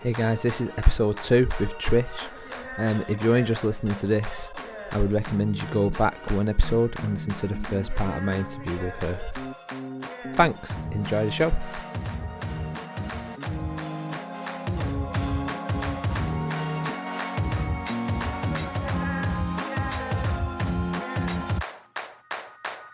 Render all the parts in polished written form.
Hey guys, this is episode 2 with Trish. If you're only just listening to this, I would recommend you go back one episode and listen to the first part of my interview with her. Thanks, enjoy the show.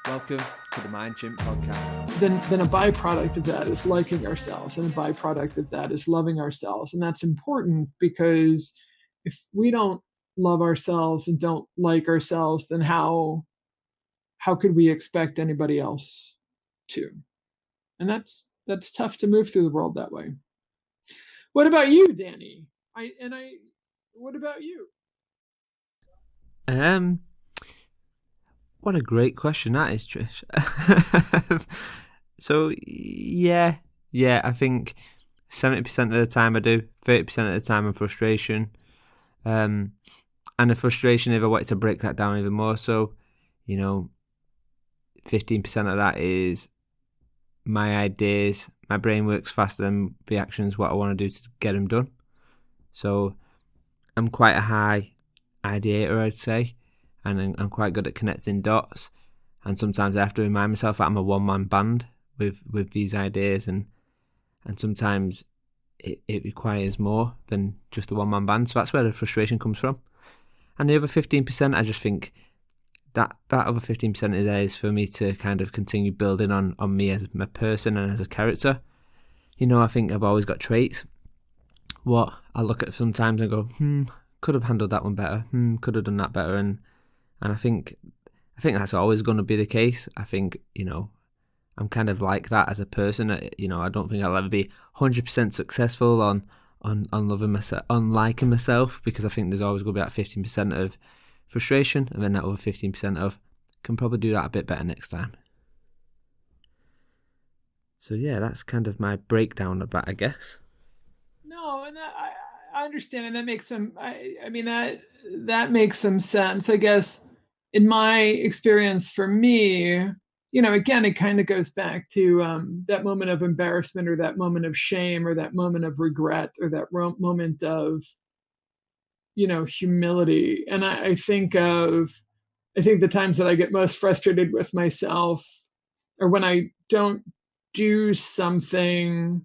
Welcome to the Mind Chimp podcast. Then a byproduct of that is liking ourselves, and a byproduct of that is loving ourselves. And that's important because if we don't love ourselves and don't like ourselves, then how could we expect anybody else to? And that's tough to move through the world that way. What about you, Danny? What about you? What a great question that is, Trish. So, yeah, I think 70% of the time I do, 30% of the time I'm frustration. And the frustration, if I wanted to break that down even more, so, 15% of that is my ideas. My brain works faster than the actions, what I want to do to get them done. So, I'm quite a high ideator, I'd say. And I'm quite good at connecting dots, and sometimes I have to remind myself that I'm a one-man band with these ideas, and sometimes it requires more than just a one-man band, so that's where the frustration comes from. And the other 15%, I just think that other 15% is for me to kind of continue building on me as my person and as a character. I think I've always got traits what I look at sometimes and go, could have handled that one better, could have done that better, and I think that's always going to be the case. I think, I'm kind of like that as a person. I don't think I'll ever be 100% successful on loving myself, on liking myself, because I think there's always going to be that 15% of frustration, and then that other 15% of can probably do that a bit better next time. So yeah, that's kind of my breakdown of that, I guess. No, and I understand, and that makes some. That makes some sense, I guess. In my experience, for me, again, it kind of goes back to that moment of embarrassment, or that moment of shame, or that moment of regret, or that moment of, humility. And I think the times that I get most frustrated with myself are when I don't do something.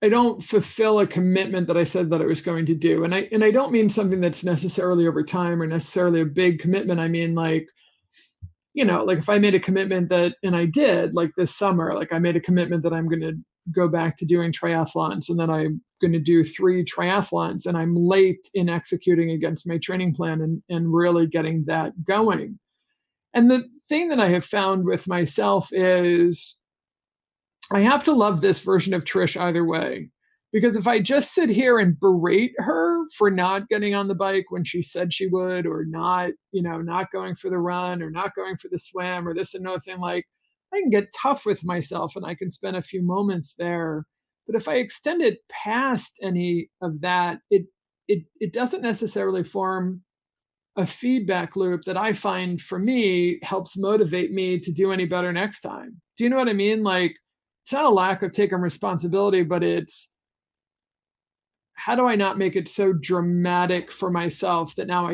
I don't fulfill a commitment that I said that I was going to do. And I don't mean something that's necessarily over time or necessarily a big commitment. I mean, like if I made a commitment and I did, like this summer, like I made a commitment that I'm going to go back to doing triathlons, and then I'm going to do 3 triathlons, and I'm late in executing against my training plan and really getting that going. And the thing that I have found with myself is, I have to love this version of Trish either way, because if I just sit here and berate her for not getting on the bike when she said she would, or not going for the run, or not going for the swim, or this and no thing, like, I can get tough with myself and I can spend a few moments there. But if I extend it past any of that, it doesn't necessarily form a feedback loop that I find, for me, helps motivate me to do any better next time. Do you know what I mean? Like, it's not a lack of taking responsibility, but it's, how do I not make it so dramatic for myself that now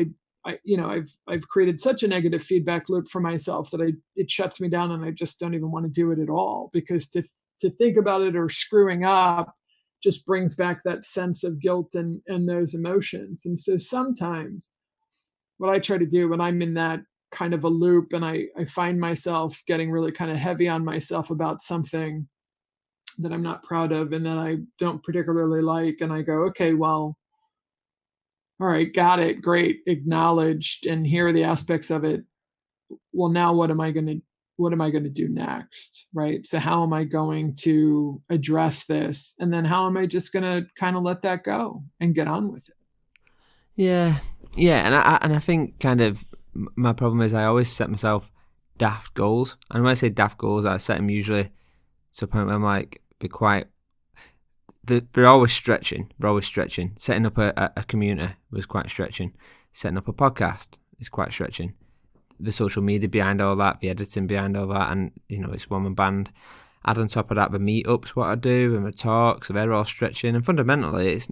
I've created such a negative feedback loop for myself that it shuts me down, and I just don't even want to do it at all, because to think about it or screwing up just brings back that sense of guilt and those emotions. And so sometimes what I try to do when I'm in that kind of a loop, and I find myself getting really kind of heavy on myself about something that I'm not proud of and that I don't particularly like, and I go, okay, well, all right, got it, great, acknowledged, and here are the aspects of it. Well, now what am I going to do next, right? So how am I going to address this, and then how am I just going to kind of let that go and get on with it? Yeah, and I think kind of my problem is I always set myself daft goals, and when I say daft goals, I set them usually to a point where I'm like, they're always stretching. Setting up a community was quite stretching. Setting up a podcast is quite stretching. The social media behind all that, the editing behind all that, and it's one man band. add on top of that the meetups, what I do, and the talks, they're all stretching. And fundamentally, it's,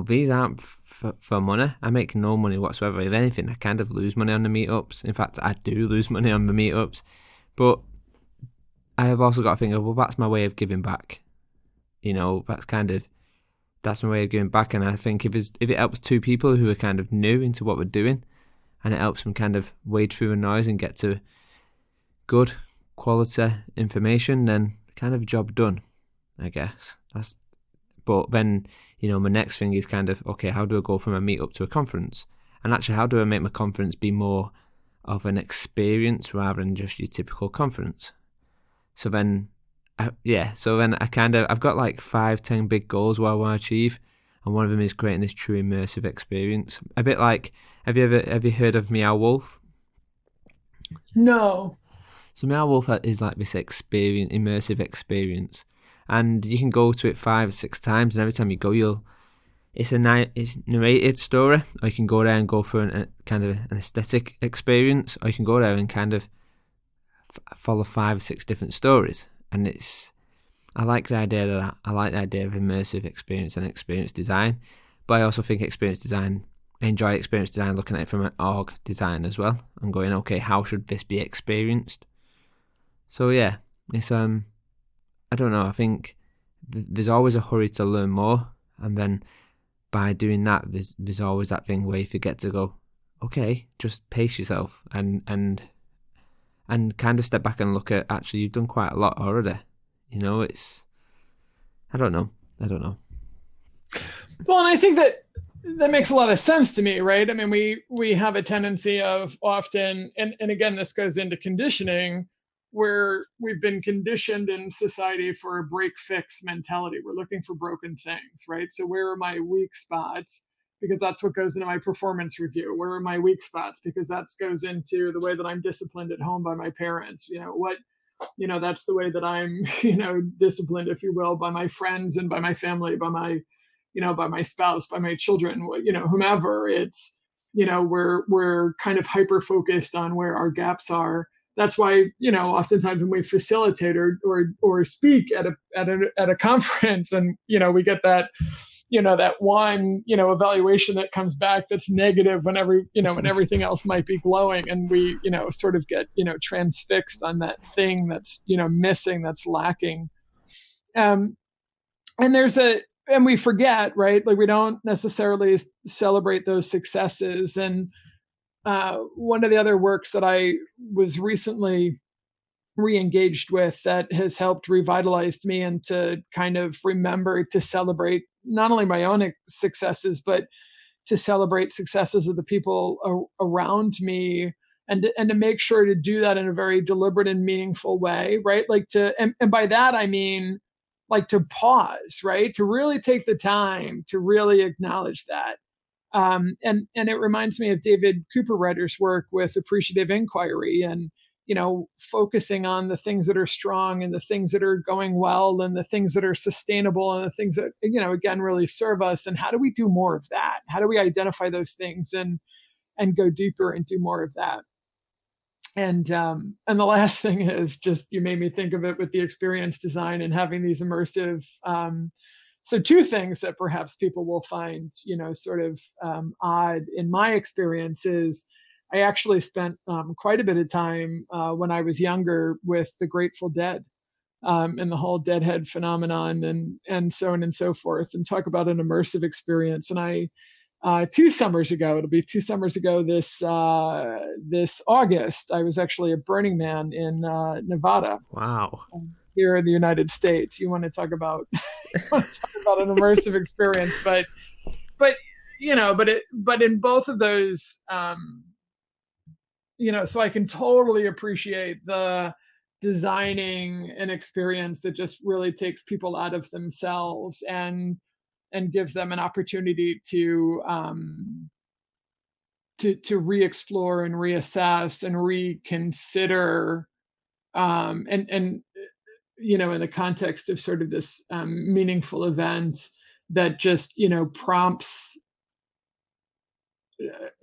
these aren't for money. I make no money whatsoever. If anything, I kind of lose money on the meetups. In fact, I do lose money on the meetups. But I have also got to think of, well, that's my way of giving back. That's my way of giving back. And I think if it helps two people who are kind of new into what we're doing, and it helps them kind of wade through the noise and get to good quality information, then kind of job done, I guess. But then, my next thing is kind of, okay, how do I go from a meetup to a conference? And actually, how do I make my conference be more of an experience rather than just your typical conference? So then, I've got like 5-10 big goals what I want to achieve. And one of them is creating this true immersive experience. A bit like, have you heard of Meow Wolf? No. So Meow Wolf is like this immersive experience. And you can go to it 5 or 6 times, and every time you go, it's narrated story, or you can go there and go for an aesthetic experience, or you can go there and kind of follow 5 or 6 different stories. And I like the idea of that. I like the idea of immersive experience and experience design, but I also think I enjoy experience design looking at it from an org design as well, and going, okay, how should this be experienced? So yeah, it's I don't know, I think there's always a hurry to learn more, and then by doing that, there's always that thing where you forget to go, okay, just pace yourself and kind of step back and look at, actually, you've done quite a lot already. It's, I don't know. Well, and I think that makes a lot of sense to me, right? I mean, we have a tendency of often, and again, this goes into conditioning, where we've been conditioned in society for a break-fix mentality. We're looking for broken things, right? So where are my weak spots? Because that's what goes into my performance review. Where are my weak spots? Because that goes into the way that I'm disciplined at home by my parents. That's the way that I'm, disciplined, if you will, by my friends and by my family, by my spouse, by my children, whomever. It's, we're kind of hyper-focused on where our gaps are. That's why, oftentimes when we facilitate or speak at a conference, and, we get that, that one, evaluation that comes back that's negative when everything else might be glowing, and we, sort of get, transfixed on that thing that's, missing, that's lacking. And we forget, right? Like, we don't necessarily celebrate those successes. And one of the other works that I was recently re-engaged with that has helped revitalize me and to kind of remember to celebrate not only my own successes, but to celebrate successes of the people around me, and to make sure to do that in a very deliberate and meaningful way, right? Like and by that, I mean, like, to pause, right? To really take the time to really acknowledge that. And it reminds me of David Cooperrider's work with appreciative inquiry, and, focusing on the things that are strong and the things that are going well and the things that are sustainable and the things that, again, really serve us. And how do we do more of that? How do we identify those things and go deeper and do more of that? And the last thing is just, you made me think of it with the experience design and having these immersive. So 2 things that perhaps people will find, sort of odd in my experience is, I actually spent quite a bit of time when I was younger with the Grateful Dead, and the whole Deadhead phenomenon, and so on and so forth, and talk about an immersive experience. And I 2 summers ago, it'll be 2 summers ago this August, I was actually at Burning Man in Nevada. Wow. Here in the United States. You want to talk about an immersive experience, but in both of those, so I can totally appreciate the designing an experience that just really takes people out of themselves and gives them an opportunity to re-explore and reassess and reconsider, and in the context of sort of this meaningful event that just, prompts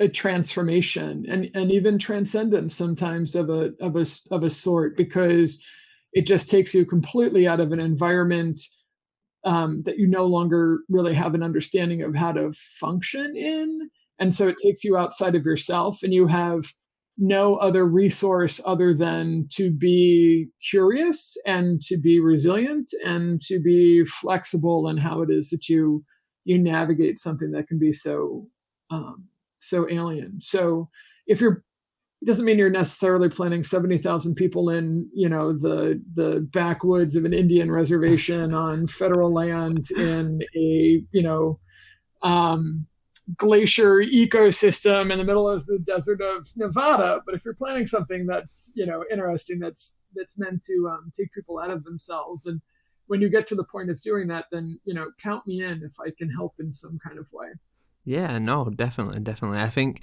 a transformation and even transcendence sometimes of a sort, because It just takes you completely out of an environment that you no longer really have an understanding of how to function in. And so it takes you outside of yourself, and you have no other resource other than to be curious and to be resilient and to be flexible in how it is that you navigate something that can be so alien. So if you're it doesn't mean you're necessarily planning 70,000 people in, the backwoods of an Indian reservation on federal land in a, glacier ecosystem in the middle of the desert of Nevada. But if you're planning something that's, interesting, that's meant to take people out of themselves. And when you get to the point of doing that, then, count me in if I can help in some kind of way. Yeah, no, definitely. I think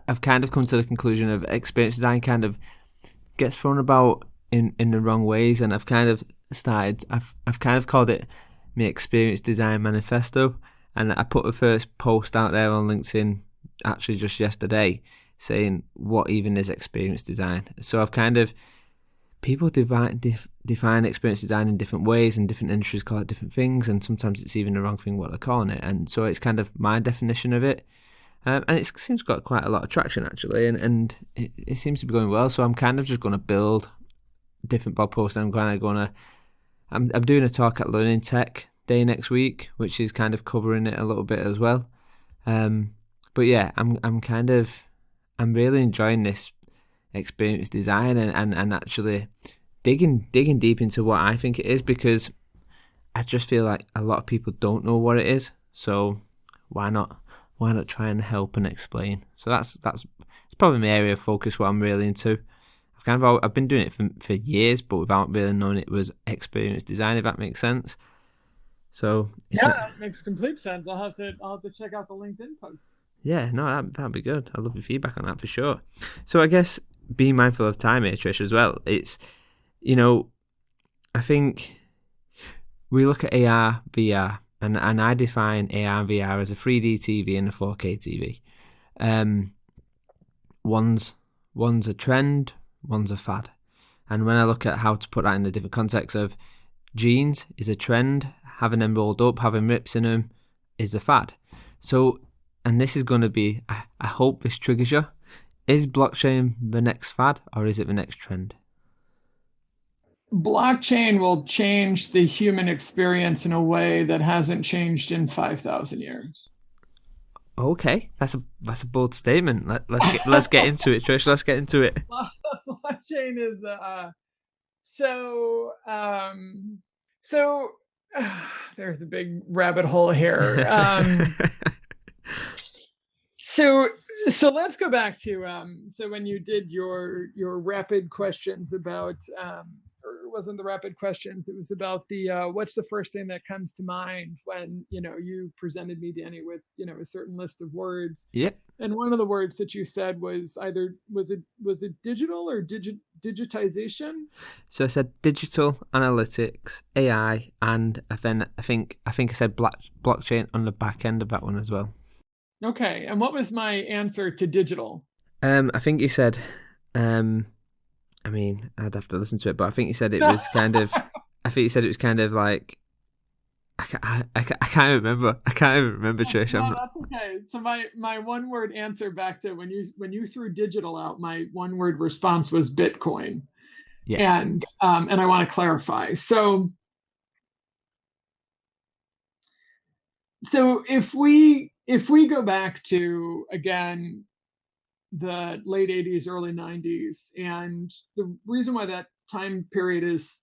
I've kind of come to the conclusion of experience design kind of gets thrown about in the wrong ways, and I've kind of called it my experience design manifesto, and I put the first post out there on LinkedIn actually just yesterday saying what even is experience design. So I've kind of people define experience design in different ways, and different industries call it different things, and sometimes it's even the wrong thing what they're calling it. And so it's kind of my definition of it, and it seems to got quite a lot of traction actually, and it seems to be going well. So I'm kind of just going to build different blog posts. I'm doing a talk at Learning Tech Day next week, which is kind of covering it a little bit as well. But yeah, I'm really enjoying this experience design and actually digging deep into what I think it is, because I just feel like a lot of people don't know what it is. So why not try and help and explain? So that's it's probably my area of focus, what I'm really into. I've been doing it for years, but without really knowing it was experience design, if that makes sense. So that makes complete sense. I'll have to check out the LinkedIn post. Yeah, no, that'd be good. I'd love your feedback on that for sure. So I guess being mindful of time here, Trish, as well. It's, I think we look at AR, VR, and I define AR and VR as a 3D TV and a 4K TV. One's a trend, one's a fad. And when I look at how to put that in the different context of jeans is a trend, having them rolled up, having rips in them is a fad. So, and this is going to be, I hope this triggers you. Is blockchain the next fad, or is it the next trend? Blockchain will change the human experience in a way that hasn't changed in 5,000 years. Okay, that's a bold statement. Let's get into it, Trish. Let's get into it. Blockchain is there's a big rabbit hole here. So let's go back to so when you did your rapid questions about or it wasn't the rapid questions, it was about the what's the first thing that comes to mind when you presented me, Danny, with a certain list of words. Yep. And one of the words that you said was either was it digital or digitization? So I said digital analytics, AI, and then I think I said blockchain on the back end of that one as well. Okay, and what was my answer to digital? I think you said, I mean, I'd have to listen to it, but I think you said it was kind of, like, I can't remember. I can't even remember, Trish. No, that's okay. So my one word answer back to when you threw digital out, my one word response was Bitcoin. Yes. And I want to clarify. So if we go back to, again, the late 80s, early 90s, and the reason why that time period is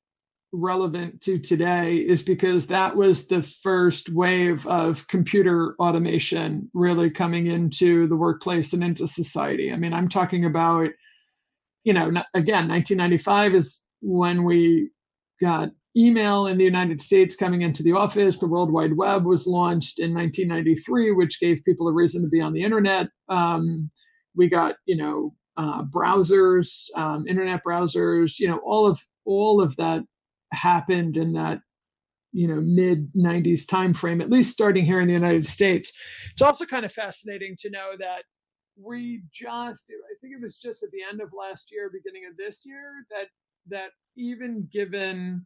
relevant to today is because that was the first wave of computer automation really coming into the workplace and into society. I mean, I'm talking about, again, 1995 is when we got email in the United States coming into the office. The World Wide Web was launched in 1993, which gave people a reason to be on the internet. We got, browsers, internet browsers, all of that happened in that, mid 90s timeframe, at least starting here in the United States. It's also kind of fascinating to know that I think it was just at the end of last year, beginning of this year, that even given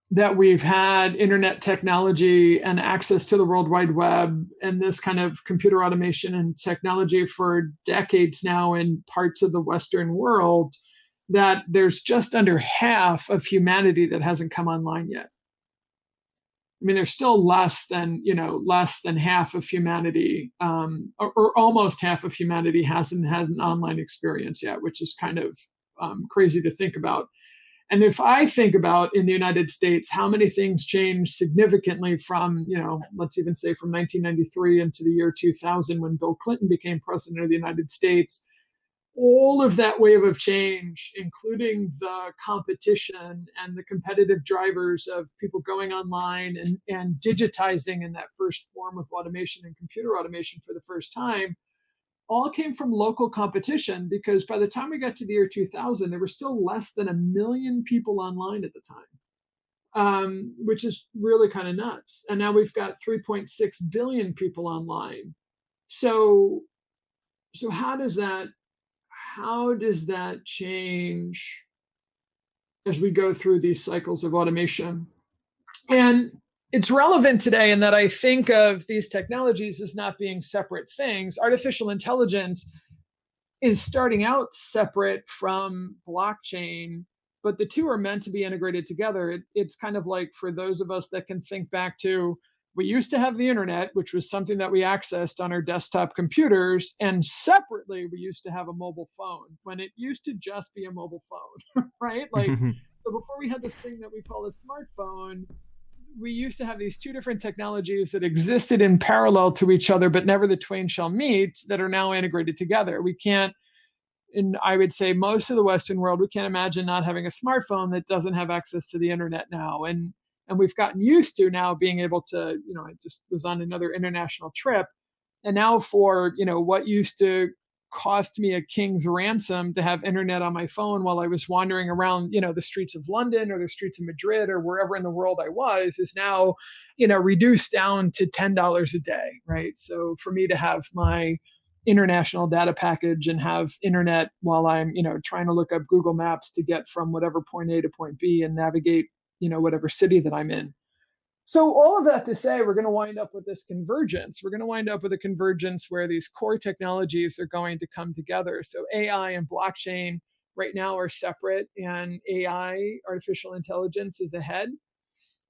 that we've had internet technology and access to the World Wide Web and this kind of computer automation and technology for decades now in parts of the Western world, that there's just under half of humanity that hasn't come online yet. I mean, there's still less than half of humanity, or almost half of humanity hasn't had an online experience yet, which is kind of crazy to think about. And if I think about in the United States, how many things changed significantly from, let's even say from 1993 into the year 2000 when Bill Clinton became president of the United States, all of that wave of change, including the competition and the competitive drivers of people going online and digitizing in that first form of automation and computer automation for the first time, all came from local competition, because by the time we got to the year 2000, there were still less than 1 million people online at the time, which is really kind of nuts. And now we've got 3.6 billion people online. So how does that change as we go through these cycles of automation? And it's relevant today in that I think of these technologies as not being separate things. Artificial intelligence is starting out separate from blockchain, but the two are meant to be integrated together. It's kind of like, for those of us that can think back to, we used to have the internet, which was something that we accessed on our desktop computers, and separately we used to have a mobile phone, when it used to just be a mobile phone, right? Like, so before we had this thing that we call a smartphone, we used to have these two different technologies that existed in parallel to each other, but never the twain shall meet, that are now integrated together. We can't, and I would say most of the Western world, we can't imagine not having a smartphone that doesn't have access to the internet now. And we've gotten used to now being able to, I just was on another international trip, and now for, what used to cost me a king's ransom to have internet on my phone while I was wandering around, the streets of London or the streets of Madrid or wherever in the world I was, is now, reduced down to $10 a day, right? So for me to have my international data package and have internet while I'm, trying to look up Google Maps to get from whatever point A to point B and navigate, whatever city that I'm in. So all of that to say, we're going to wind up with this convergence. We're going to wind up with a convergence where these core technologies are going to come together. So AI and blockchain right now are separate, and AI, artificial intelligence, is ahead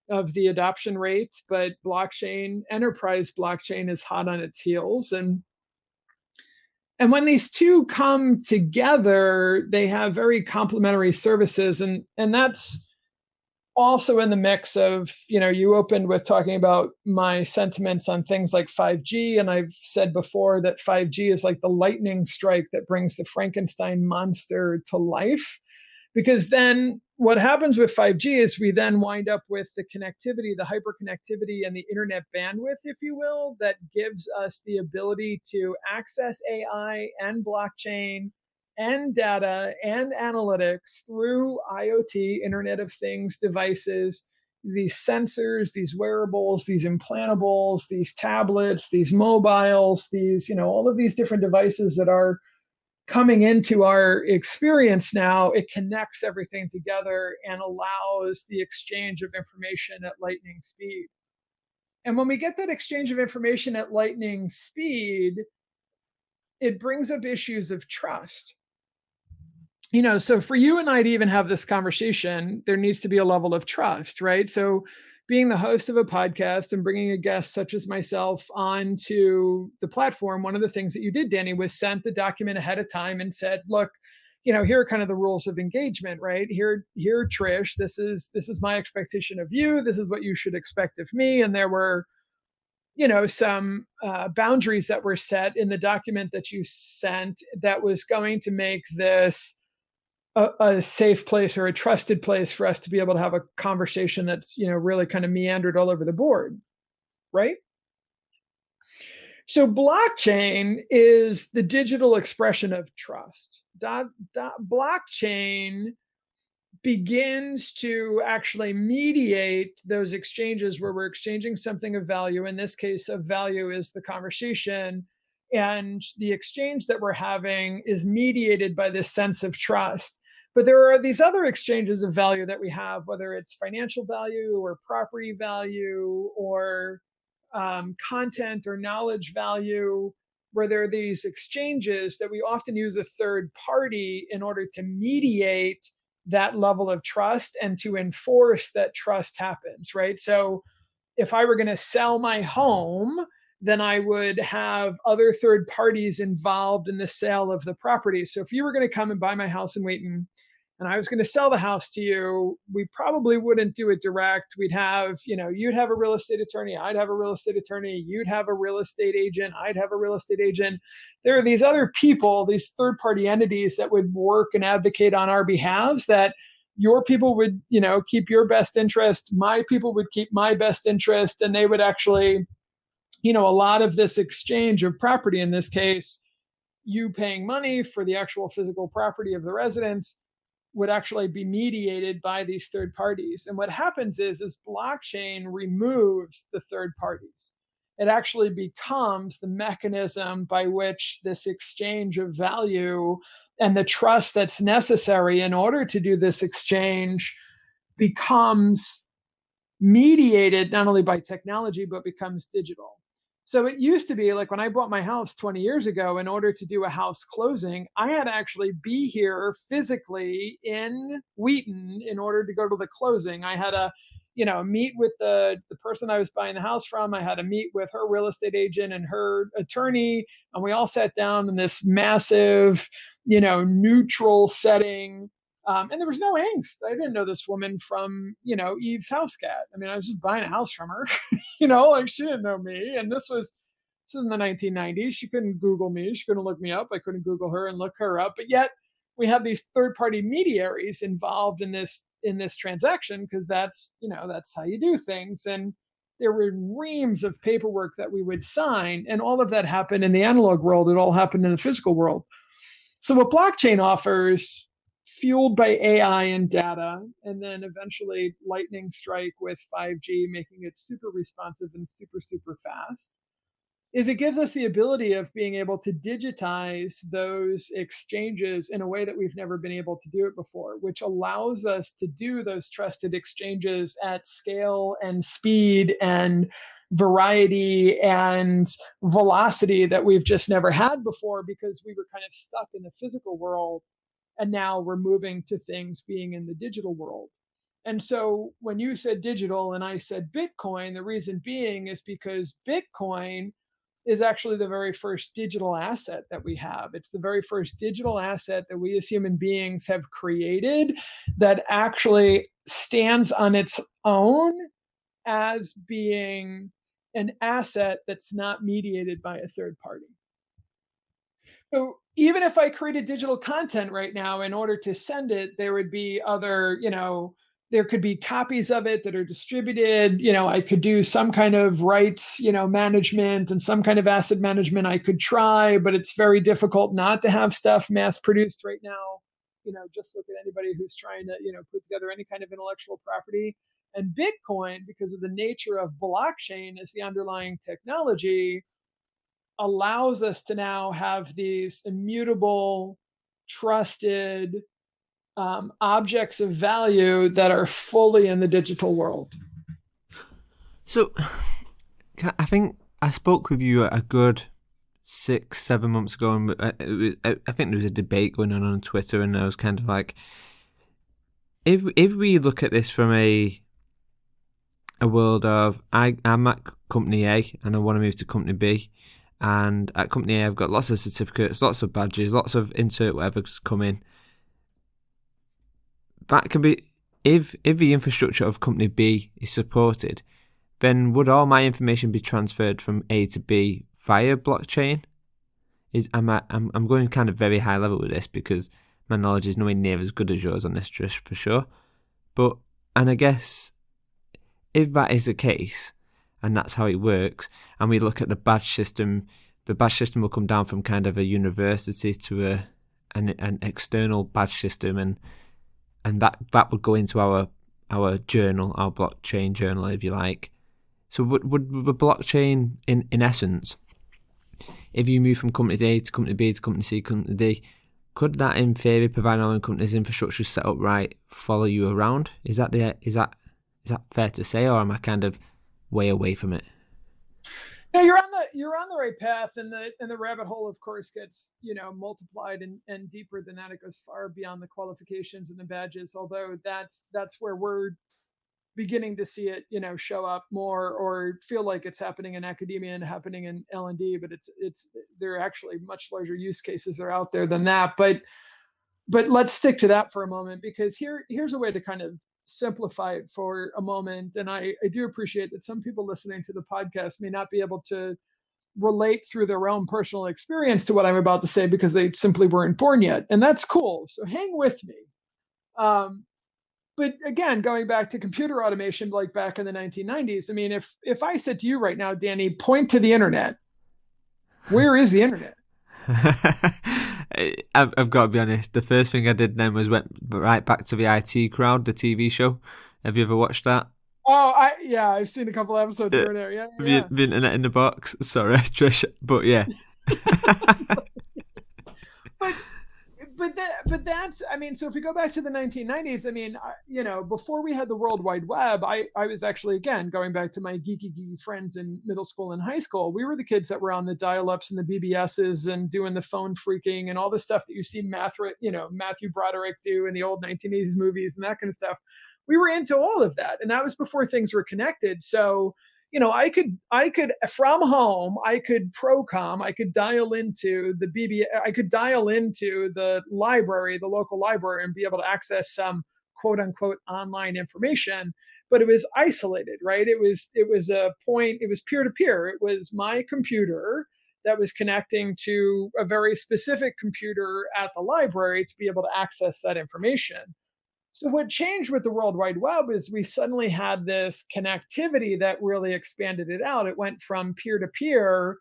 of the adoption rate, but blockchain, enterprise blockchain, is hot on its heels. And when these two come together, they have very complementary services. And that's also in the mix of, you opened with talking about my sentiments on things like 5G. And I've said before that 5G is like the lightning strike that brings the Frankenstein monster to life. Because then what happens with 5G is we then wind up with the connectivity, the hyperconnectivity, and the internet bandwidth, if you will, that gives us the ability to access AI and blockchain and data and analytics through IoT, Internet of Things devices, these sensors, these wearables, these implantables, these tablets, these mobiles, these, all of these different devices that are coming into our experience now. It connects everything together and allows the exchange of information at lightning speed. And when we get that exchange of information at lightning speed, it brings up issues of trust. So for you and I to even have this conversation, there needs to be a level of trust, right? So being the host of a podcast and bringing a guest such as myself onto the platform, one of the things that you did, Danny, was sent the document ahead of time and said, look, here are kind of the rules of engagement, right? Here, Trish, this is my expectation of you. This is what you should expect of me. And there were, some boundaries that were set in the document that you sent that was going to make this a safe place or a trusted place for us to be able to have a conversation that's, really kind of meandered all over the board, right? So blockchain is the digital expression of trust. Blockchain begins to actually mediate those exchanges where we're exchanging something of value. In this case, of value is the conversation, and the exchange that we're having is mediated by this sense of trust. But there are these other exchanges of value that we have, whether it's financial value or property value or content or knowledge value, where there are these exchanges that we often use a third party in order to mediate that level of trust and to enforce that trust happens, right? So if I were going to sell my home, then I would have other third parties involved in the sale of the property. So if you were going to come and buy my house in Wheaton and I was going to sell the house to you, we probably wouldn't do it direct. We'd have, you'd have a real estate attorney, I'd have a real estate attorney, you'd have a real estate agent, I'd have a real estate agent. There are these other people, these third party entities that would work and advocate on our behalves, that your people would, keep your best interest, my people would keep my best interest, and they would actually, a lot of this exchange of property, in this case, you paying money for the actual physical property of the residents, would actually be mediated by these third parties. And what happens is blockchain removes the third parties. It actually becomes the mechanism by which this exchange of value and the trust that's necessary in order to do this exchange becomes mediated not only by technology, but becomes digital. So it used to be like when I bought my house 20 years ago, in order to do a house closing, I had to actually be here physically in Wheaton in order to go to the closing. I had to, meet with the person I was buying the house from. I had to meet with her real estate agent and her attorney. And we all sat down in this massive, neutral setting. And there was no angst. I didn't know this woman from, Eve's House Cat. I mean, I was just buying a house from her, like she didn't know me. And this was in the 1990s. She couldn't Google me. She couldn't look me up. I couldn't Google her and look her up. But yet we had these third-party mediaries involved in this transaction, because that's how you do things. And there were reams of paperwork that we would sign, and all of that happened in the analog world. It all happened in the physical world. So what blockchain offers, fueled by AI and data, and then eventually lightning strike with 5G, making it super responsive and super, super fast, is it gives us the ability of being able to digitize those exchanges in a way that we've never been able to do it before, which allows us to do those trusted exchanges at scale and speed and variety and velocity that we've just never had before, because we were kind of stuck in the physical world. And now we're moving to things being in the digital world. And so when you said digital and I said Bitcoin, the reason being is because Bitcoin is actually the very first digital asset that we have. It's the very first digital asset that we as human beings have created that actually stands on its own as being an asset that's not mediated by a third party. So even if I created digital content right now, in order to send it, there would be other, there could be copies of it that are distributed. I could do some kind of rights, management and some kind of asset management. I could try, but it's very difficult not to have stuff mass produced right now. Just look at anybody who's trying to, put together any kind of intellectual property. And Bitcoin, because of the nature of blockchain as the underlying technology, allows us to now have these immutable, trusted objects of value that are fully in the digital world. So I think I spoke with you a good 6-7 months ago, and I think there was a debate going on Twitter, and I was kind of like, if we look at this from a world of I'm at company A and I want to move to company B, and at company A I've got lots of certificates, lots of badges, lots of insert whatever's coming. That can be, if the infrastructure of company B is supported, then would all my information be transferred from A to B via blockchain? I'm going kind of very high level with this because my knowledge is nowhere near as good as yours on this, Trish, for sure. And I guess if that is the case, and that's how it works, and we look at the badge system will come down from kind of a university to an external badge system, and that would go into our journal, our blockchain journal, if you like. So would the blockchain, in essence, if you move from company A to company B to company C, company D, could that in theory, providing online companies' infrastructure set up right, follow you around? Is that fair to say, or am I kind of way away from it? No, you're on the right path, and the rabbit hole, of course, gets multiplied and deeper than that. It goes far beyond the qualifications and the badges. Although that's where we're beginning to see it, show up more, or feel like it's happening in academia and happening in L&D. But it's there are actually much larger use cases that are out there than that. But let's stick to that for a moment, because here's a way to kind of simplify it for a moment. And I do appreciate that some people listening to the podcast may not be able to relate through their own personal experience to what I'm about to say, because they simply weren't born yet. And that's cool. So hang with me. But again, going back to computer automation, like back in the 1990s, I mean, if I said to you right now, Danny, point to the internet, where is the internet? I've got to be honest. The first thing I did then was went right back to the IT Crowd, the TV show. Have you ever watched that? Oh, I've seen a couple episodes here and there. Yeah. The internet in the box. Sorry, Trish, but yeah. but that's, I mean, so if we go back to the 1990s, I mean, before we had the World Wide Web, I was actually, again, going back to my geeky friends in middle school and high school, we were the kids that were on the dial-ups and the BBSs and doing the phone freaking and all the stuff that you see Matthew Broderick do in the old 1980s movies and that kind of stuff. We were into all of that. And that was before things were connected. So, I could from home, I could Procom, I could dial into I could dial into the library, the local library, and be able to access some quote unquote online information. But it was isolated, right? It was peer to peer. It was my computer that was connecting to a very specific computer at the library to be able to access that information. So what changed with the World Wide Web is we suddenly had this connectivity that really expanded it out. It went from peer-to-peer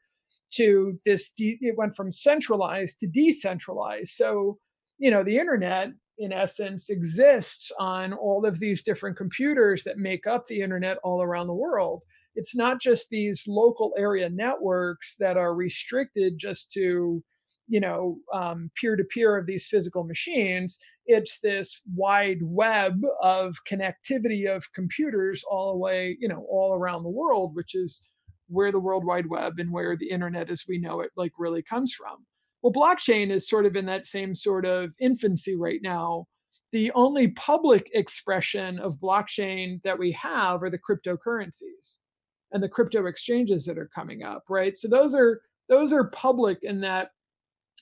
to this, it went from centralized to decentralized. So, the internet, in essence, exists on all of these different computers that make up the internet all around the world. It's not just these local area networks that are restricted just to peer-to-peer of these physical machines. It's this wide web of connectivity of computers all the way, all around the world, which is where the World Wide Web and where the internet as we know it really comes from. Well, blockchain is sort of in that same sort of infancy right now. The only public expression of blockchain that we have are the cryptocurrencies and the crypto exchanges that are coming up, right? So those are public in that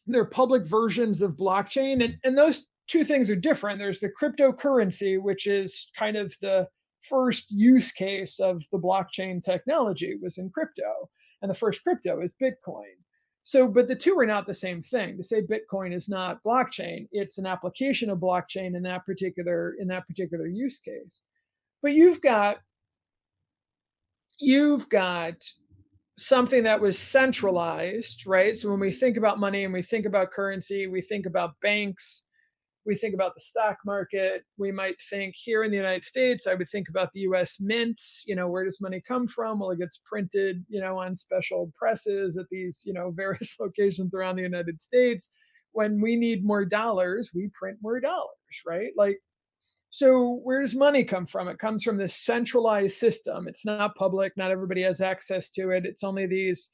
they're public versions of blockchain. And those two things are different. There's the cryptocurrency, which is kind of the first use case of the blockchain technology was in crypto. And the first crypto is Bitcoin. So, but the two are not the same thing. To say Bitcoin is not blockchain, it's an application of blockchain in that particular use case. But you've got something that was centralized, right? So when we think about money and we think about currency, we think about banks, we think about the stock market. We might think here in the United States, I would think about the US Mint. Where does money come from? Well, it gets printed, on special presses at these, various locations around the United States. When we need more dollars, we print more dollars, right? So where does money come from? It comes from this centralized system. It's not public. Not everybody has access to it. It's only these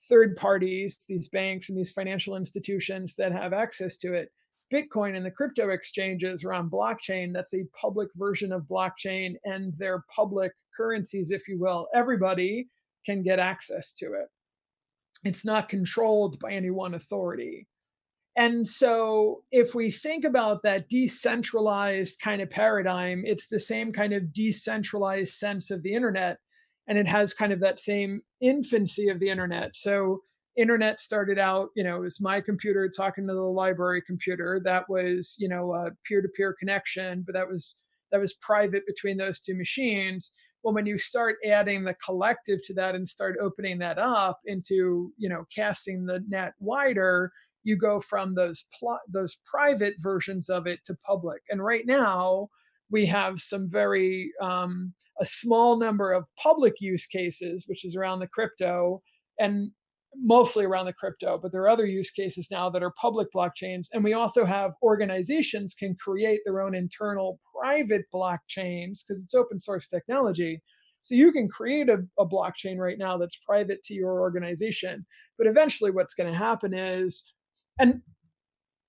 third parties, these banks and these financial institutions that have access to it. Bitcoin and the crypto exchanges are on blockchain. That's a public version of blockchain, and they're public currencies, if you will. Everybody can get access to it. It's not controlled by any one authority. And so if we think about that decentralized kind of paradigm, it's the same kind of decentralized sense of the internet. And it has kind of that same infancy of the internet. So internet started out, it was my computer talking to the library computer. That was, a peer-to-peer connection, but that was private between those two machines. Well, when you start adding the collective to that and start opening that up into, casting the net wider, you go from those private versions of it to public. And right now we have some very, a small number of public use cases, which is around the crypto. And mostly around the crypto, but there are other use cases now that are public blockchains. And we also have organizations can create their own internal private blockchains because it's open source technology. So you can create a blockchain right now that's private to your organization. But eventually what's going to happen is, and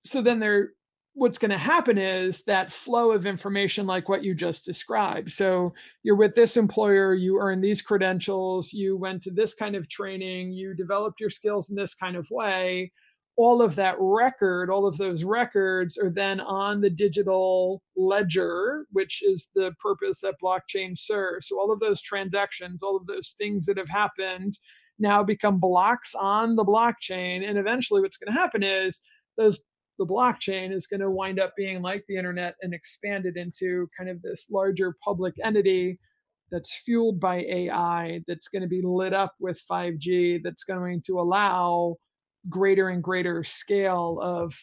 so then there what's going to happen is that flow of information like what you just described. So you're with this employer, you earn these credentials, you went to this kind of training, you developed your skills in this kind of way. All of that record, all of those records are then on the digital ledger, which is the purpose that blockchain serves. So all of those transactions, all of those things that have happened now become blocks on the blockchain. And eventually what's going to happen is those the blockchain is going to wind up being like the internet and expanded into kind of this larger public entity that's fueled by AI, that's going to be lit up with 5G, that's going to allow greater and greater scale of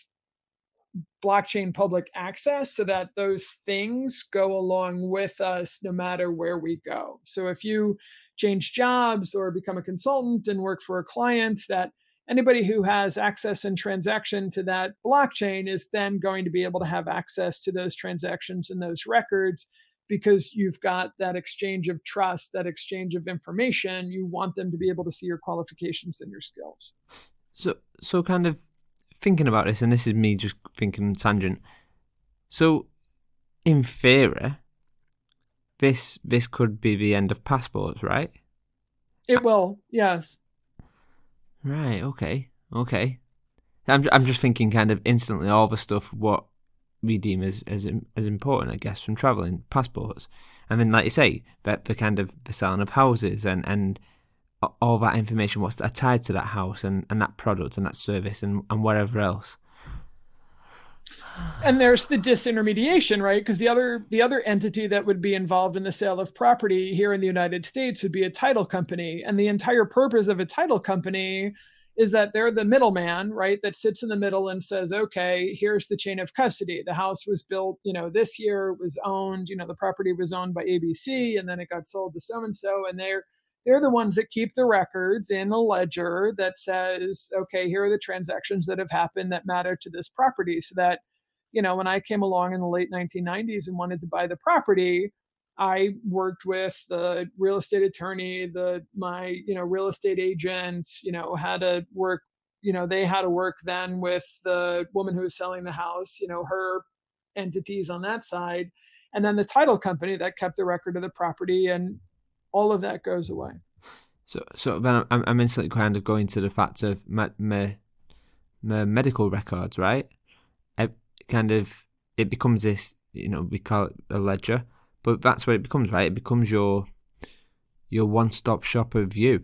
blockchain public access so that those things go along with us no matter where we go. So if you change jobs or become a consultant and work for a client, that anybody who has access and transaction to that blockchain is then going to be able to have access to those transactions and those records because you've got that exchange of trust, that exchange of information. You want them to be able to see your qualifications and your skills. So kind of thinking about this, and this is me just thinking tangent. So, in theory, this could be the end of passports, right? It will, yes. Right. Okay. I'm just thinking kind of instantly all the stuff what we deem as important, I guess, from traveling, passports, and then like you say, the kind of the selling of houses and all that information what's tied to that house and that product and that service and whatever else. And there's the disintermediation, right? Because the other entity that would be involved in the sale of property here in the United States would be a title company. And the entire purpose of a title company is that they're the middleman, right? That sits in the middle and says, okay, here's the chain of custody. The house was built, this year, it was owned, the property was owned by ABC and then it got sold to so-and-so. And they're the ones that keep the records in a ledger that says, okay, here are the transactions that have happened that matter to this property. So that, when I came along in the late 1990s and wanted to buy the property, I worked with the real estate attorney, my real estate agent, had to work, they had to work then with the woman who was selling the house, her entities on that side, and then the title company that kept the record of the property, and all of that goes away. So then I'm instantly kind of going to the fact of my medical records, right? It becomes this, we call it a ledger, but that's what it becomes, right? It becomes your one-stop shop of you.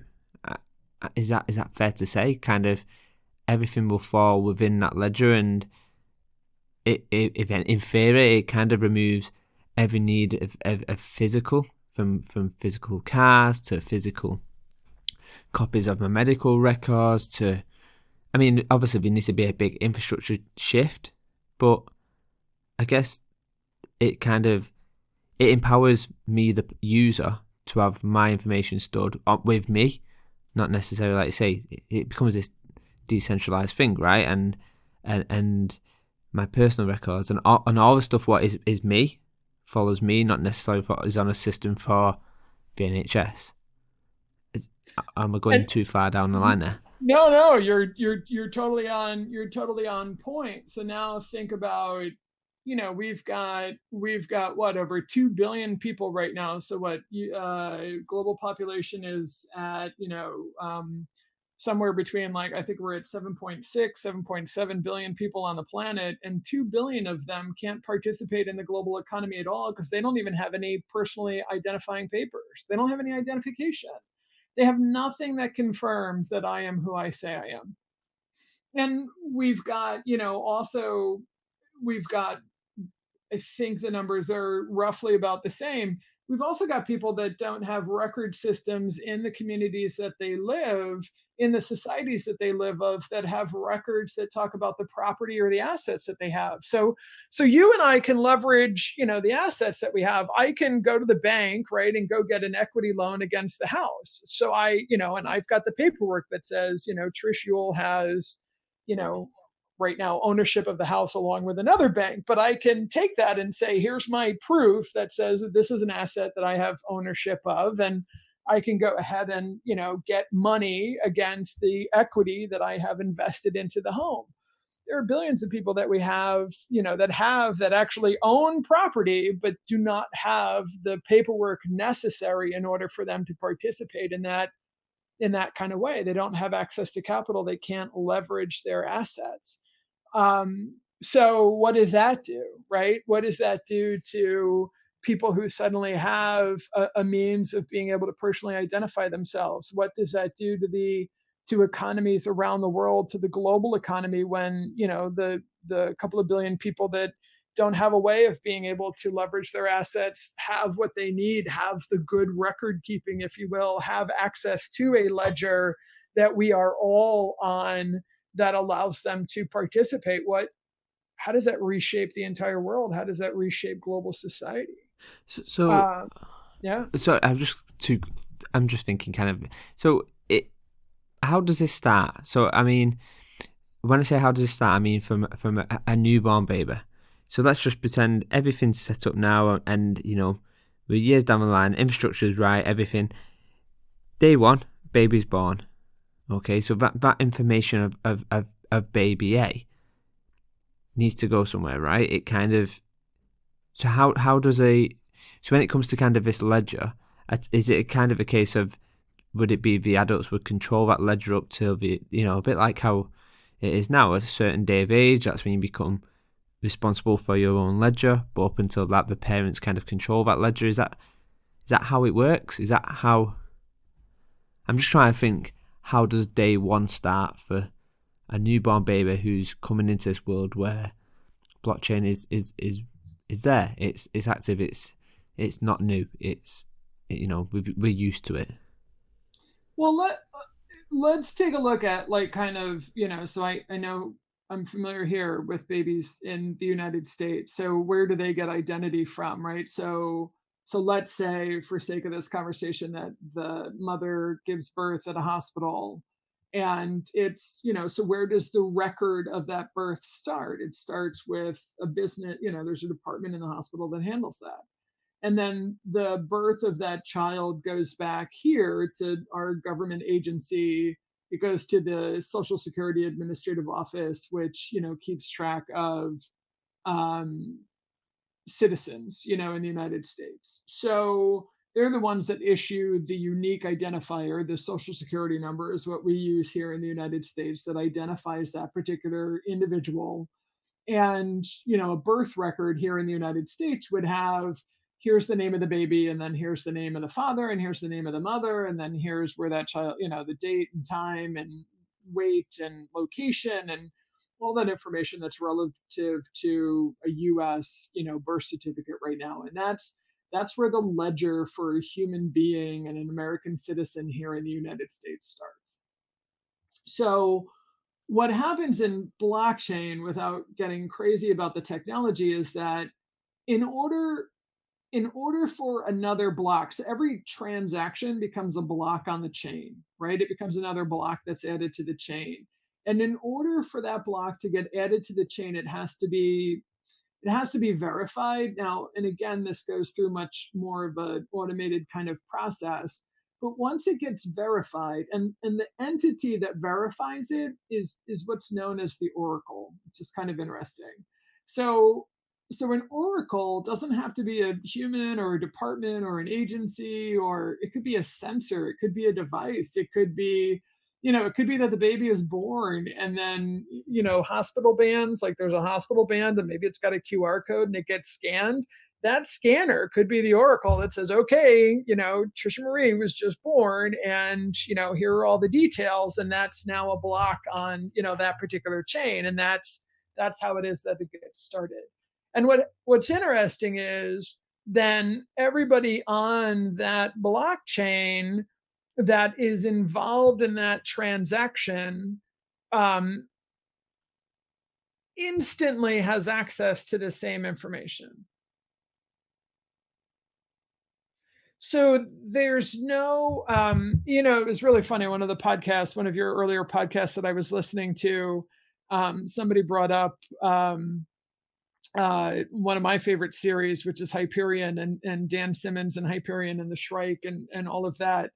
Is that fair to say? Kind of everything will fall within that ledger, and in theory, it kind of removes every need of physical, from physical cars to physical copies of my medical records to, I mean, obviously there needs to be a big infrastructure shift, but I guess it empowers me, the user, to have my information stored with me, not necessarily, like you say, it becomes this decentralized thing, right? And my personal records and all the stuff what is me follows me, not necessarily what is on a system for the NHS. Am I going too far down the line there? No, you're totally on point. So now think about, we've got what, over 2 billion people right now. So what, global population is at, somewhere between, like, I think we're at 7.6, 7.7 billion people on the planet, and 2 billion of them can't participate in the global economy at all because they don't even have any personally identifying papers. They don't have any identification. They have nothing that confirms that I am who I say I am. And we've got, I think the numbers are roughly about the same. we've also got people that don't have record systems in the communities that they live, in the societies that they live of, that have records that talk about the property or the assets that they have. So you and I can leverage, the assets that we have. I can go to the bank, right, and go get an equity loan against the house. So and I've got the paperwork that says, Trish Yule has, you know, right now ownership of the house along with another bank. But I can take that and say, here's my proof that says that this is an asset that I have ownership of. And I can go ahead and, get money against the equity that I have invested into the home. There are billions of people that we have, that actually own property, but do not have the paperwork necessary in order for them to participate in that kind of way. They don't have access to capital. They can't leverage their assets. So what does that do, right? What does that do to people who suddenly have a means of being able to personally identify themselves? What does that do to economies around the world, to the global economy, when the couple of billion people that don't have a way of being able to leverage their assets have what they need, have the good record keeping, if you will, have access to a ledger that we are all on, that allows them to participate? How does that reshape the entire world? How does that reshape global society? So, Uh, yeah. so I'm just thinking kind of. So how does this start? So I mean, when I say how does it start, I mean from a newborn baby. So let's just pretend everything's set up now, and we're years down the line, infrastructure's right, everything. Day one, baby's born. Okay, so that information of baby A needs to go somewhere, right? It kind of. So how does so when it comes to kind of this ledger, is it kind of a case of, would it be the adults would control that ledger up till a bit like how it is now, at a certain day of age, that's when you become responsible for your own ledger, but up until that, the parents kind of control that ledger. Is that how it works? Is that how? I'm just trying to think, how does day one start for a newborn baby who's coming into this world where blockchain is there? It's active. It's not new. We're used to it. Well, let's take a look at, like, kind of, so I know I'm familiar here with babies in the United States. So where do they get identity from, right? So let's say, for sake of this conversation, that the mother gives birth at a hospital, and it's, so where does the record of that birth start? It starts with a business, there's a department in the hospital that handles that. And then the birth of that child goes back here to our government agency. It goes to the Social Security Administrative Office, which, keeps track of um, citizens, in the United States. So they're the ones that issue the unique identifier. The Social Security number is what we use here in the United States that identifies that particular individual. And, a birth record here in the United States would have, here's the name of the baby, and then here's the name of the father, and here's the name of the mother, and then here's where that child, the date and time and weight and location and all that information that's relative to a US, birth certificate right now. And that's where the ledger for a human being and an American citizen here in the United States starts. So what happens in blockchain, without getting crazy about the technology, is that in order for another block, so every transaction becomes a block on the chain, right? It becomes another block that's added to the chain. And in order for that block to get added to the chain, it has to be verified. Now, and again, this goes through much more of an automated kind of process. But once it gets verified, and the entity that verifies it is what's known as the oracle, which is kind of interesting. So an oracle doesn't have to be a human or a department or an agency, or it could be a sensor, it could be a device, it could be, it could be that the baby is born, and then, hospital bands, like there's a hospital band and maybe it's got a QR code and it gets scanned. That scanner could be the oracle that says, okay, Trisha Marie was just born, and, here are all the details. And that's now a block on, that particular chain. And that's how it is that it gets started. And what's interesting is then everybody on that blockchain that is involved in that transaction um, instantly has access to the same information. So there's no, it was really funny. One of the podcasts, one of your earlier podcasts that I was listening to, somebody brought up one of my favorite series, which is Hyperion, and Dan Simmons and Hyperion and the Shrike and all of that.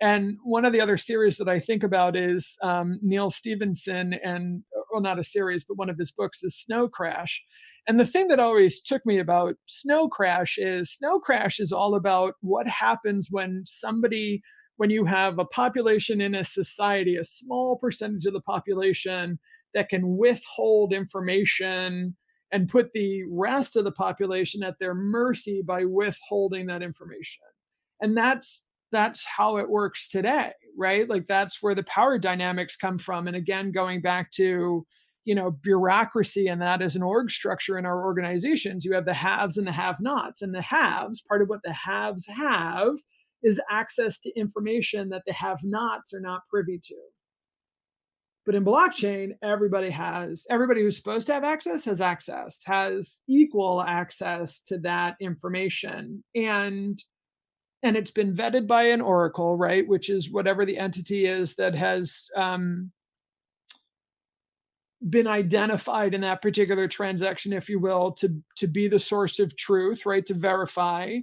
And one of the other series that I think about is Neil Stevenson, and well, not a series, but one of his books is Snow Crash. And the thing that always took me about Snow Crash is all about what happens when you have a population in a society, a small percentage of the population that can withhold information and put the rest of the population at their mercy by withholding that information. And that's how it works today, right? Like that's where the power dynamics come from. And again, going back to, bureaucracy, and that is an org structure in our organizations. You have the haves and the have-nots. And the haves, part of what the haves have is access to information that the have-nots are not privy to. But in blockchain, everybody who's supposed to have access, has equal access to that information. And it's been vetted by an oracle, right? Which is whatever the entity is that has been identified in that particular transaction, if you will, to be the source of truth, right? To verify.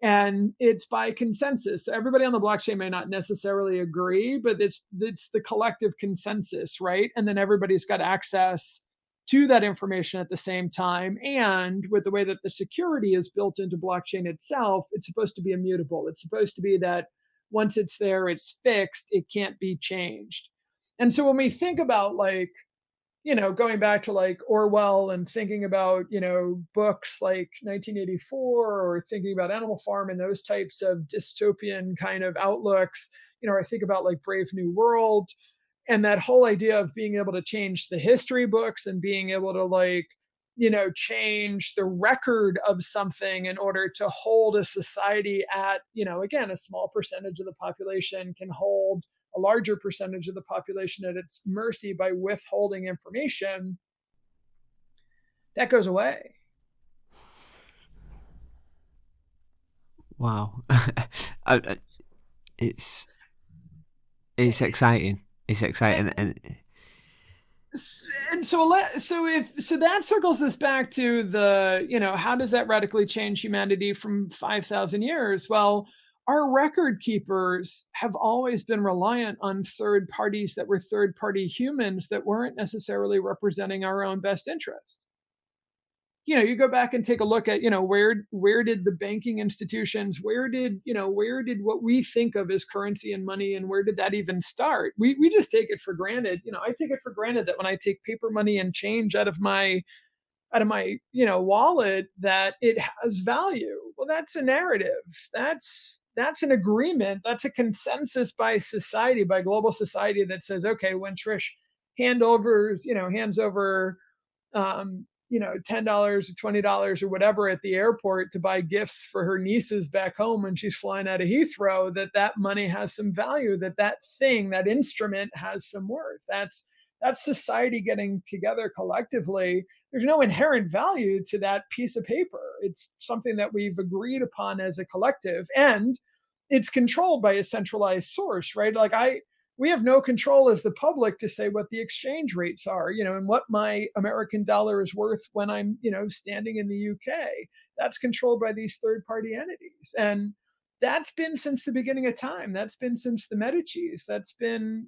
And it's by consensus. So everybody on the blockchain may not necessarily agree, but it's the collective consensus, right? And then everybody's got access to that information at the same time. And with the way that the security is built into blockchain itself, it's supposed to be immutable. It's supposed to be that once it's there, it's fixed, it can't be changed. And so when we think about going back to like Orwell and thinking about, books like 1984, or thinking about Animal Farm and those types of dystopian kind of outlooks, I think about like Brave New World, and that whole idea of being able to change the history books and being able to change the record of something in order to hold a society at, again, a small percentage of the population can hold a larger percentage of the population at its mercy by withholding information, that goes away. Wow. It's exciting. It's exciting. And so that circles us back to the, how does that radically change humanity from 5,000 years? Well, our record keepers have always been reliant on third parties that were third party humans that weren't necessarily representing our own best interest. You go back and take a look at, where did the banking institutions, where did what we think of as currency and money, and where did that even start? We just take it for granted. I take it for granted that when I take paper money and change out of my wallet, that it has value. Well, that's a narrative. That's an agreement. That's a consensus by society, by global society, that says, okay, when Trish hands over $10 or $20 or whatever at the airport to buy gifts for her nieces back home when she's flying out of Heathrow, that money has some value, that thing, that instrument has some worth. That's society getting together collectively. There's no inherent value to that piece of paper. It's something that we've agreed upon as a collective, and it's controlled by a centralized source, right? We have no control as the public to say what the exchange rates are, and what my American dollar is worth when I'm, standing in the UK. That's controlled by these third-party entities. And that's been since the beginning of time. That's been since the Medicis. That's been,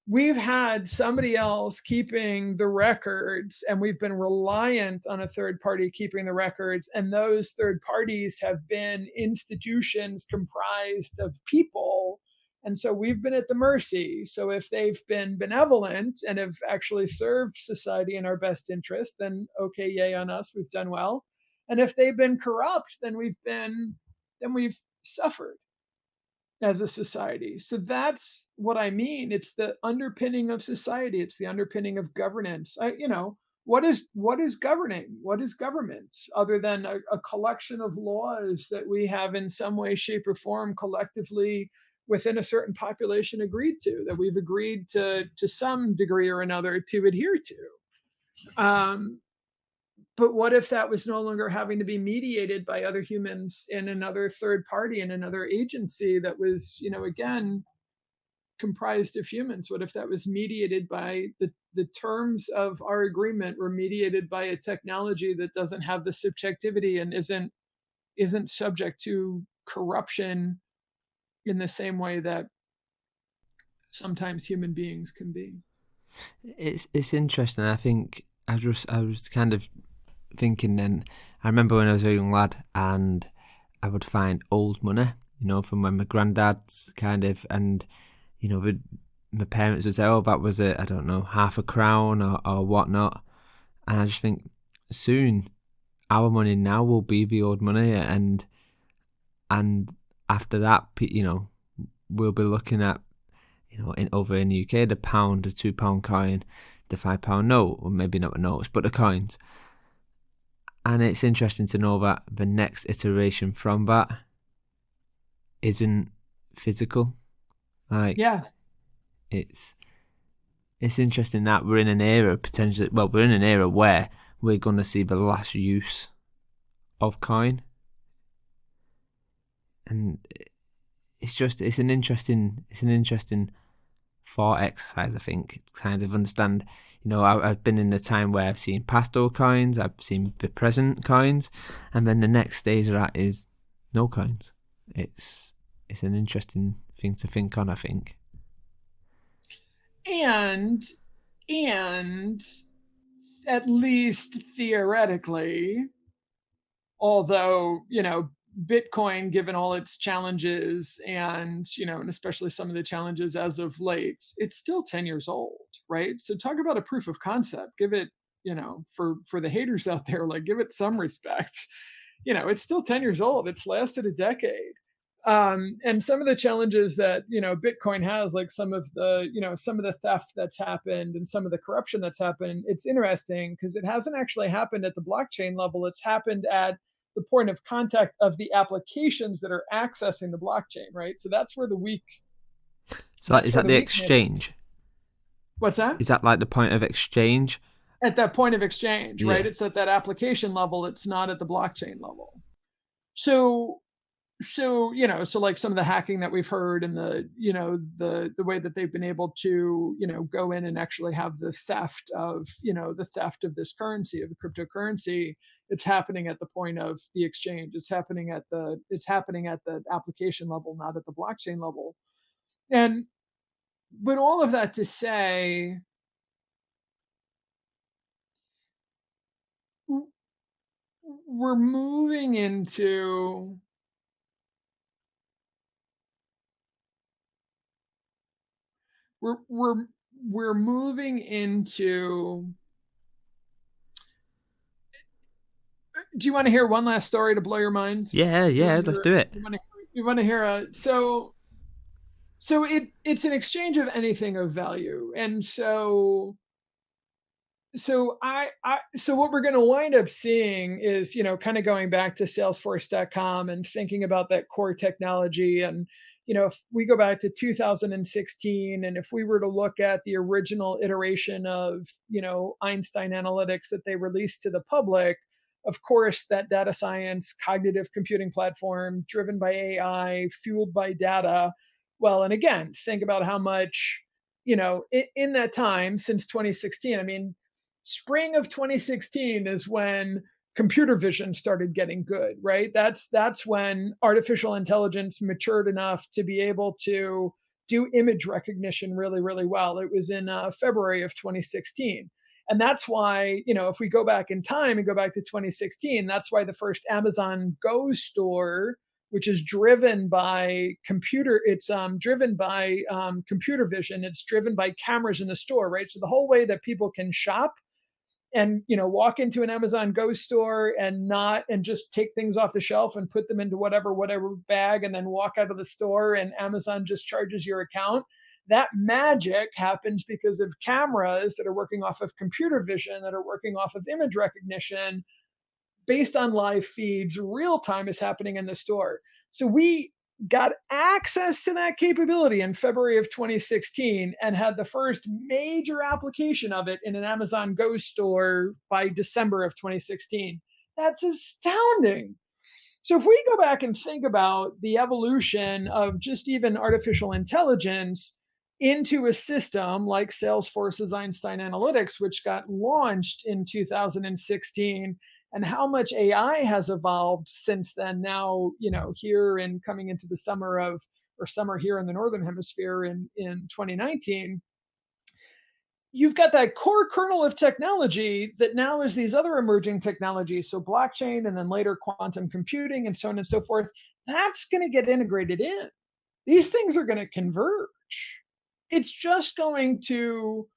we've had somebody else keeping the records, and we've been reliant on a third party keeping the records. And those third parties have been institutions comprised of people. And so we've been at the mercy. So if they've been benevolent and have actually served society in our best interest, then okay, yay on us, we've done well. And if they've been corrupt, then we've suffered as a society. So that's what I mean. It's the underpinning of society. It's the underpinning of governance. what is governing? What is government other than a collection of laws that we have in some way, shape, or form collectively within a certain population agreed to, that we've agreed to some degree or another to adhere to. But what if that was no longer having to be mediated by other humans in another third party, in another agency that was, again, comprised of humans? What if that was mediated by the terms of our agreement were mediated by a technology that doesn't have the subjectivity and isn't subject to corruption in the same way that sometimes human beings can be? It's interesting. I think I was kind of thinking then. I remember when I was a young lad and I would find old money, from when my granddad's kind of, and my parents would say, "Oh, that was I don't know, half a crown or whatnot," and I just think soon our money now will be the old money, and after that, we'll be looking at, over in the UK, the pound, the £2 coin, the £5 note, or maybe not the notes, but the coins. And it's interesting to know that the next iteration from that isn't physical. Yeah. It's interesting that we're in an era we're in an era where we're going to see the last use of coin. And it's an interesting thought exercise, I think, to kind of understand. I've been in the time where I've seen past old coins, I've seen the present coins, and then the next stage of that is no coins. It's an interesting thing to think on, I think. And at least theoretically, although, Bitcoin, given all its challenges and, and especially some of the challenges as of late, it's still 10 years old, right? So talk about a proof of concept. Give it, for the haters out there, like, give it some respect. It's still 10 years old. It's lasted a decade. And some of the challenges that, Bitcoin has, like some of the theft that's happened and some of the corruption that's happened, it's interesting because it hasn't actually happened at the blockchain level. It's happened at the point of contact of the applications that are accessing the blockchain, right? So that's where the weak. So is that the exchange? What's that? Is that like the point of exchange? At that point of exchange, right? It's at that application level. It's not at the blockchain level. So like some of the hacking that we've heard and the way that they've been able to, go in and actually have the theft of this currency, of the cryptocurrency, it's happening at the point of the exchange. It's happening at the application level, not at the blockchain level. But all of that to say, we're moving into we're moving into. Do you want to hear one last story to blow your mind? Yeah, let's do it. You want to hear so it's an exchange of anything of value, and so what we're going to wind up seeing is, kind of going back to Salesforce.com and thinking about that core technology. And, if we go back to 2016, and if we were to look at the original iteration of, Einstein Analytics that they released to the public, of course, that data science, cognitive computing platform driven by AI, fueled by data. Well, and again, think about how much, in that time since 2016, I mean, spring of 2016 is when computer vision started getting good, right? That's when artificial intelligence matured enough to be able to do image recognition really, really well. It was in February of 2016. And that's why, if we go back in time and go back to 2016, that's why the first Amazon Go store, which is driven by computer vision. It's driven by cameras in the store, right? So the whole way that people can shop and, walk into an Amazon Go store and just take things off the shelf and put them into whatever bag and then walk out of the store and Amazon just charges your account. That magic happens because of cameras that are working off of computer vision, that are working off of image recognition based on live feeds. Real time is happening in the store. So we got access to that capability in February of 2016 and had the first major application of it in an Amazon Go store by December of 2016. That's astounding. So if we go back and think about the evolution of just even artificial intelligence into a system like Salesforce's Einstein Analytics, which got launched in 2016, and how much AI has evolved since then. Now, here and coming into the summer here in the Northern Hemisphere in 2019, you've got that core kernel of technology that now is these other emerging technologies. So blockchain and then later quantum computing and so on and so forth. That's going to get integrated in. These things are going to converge. It's just going to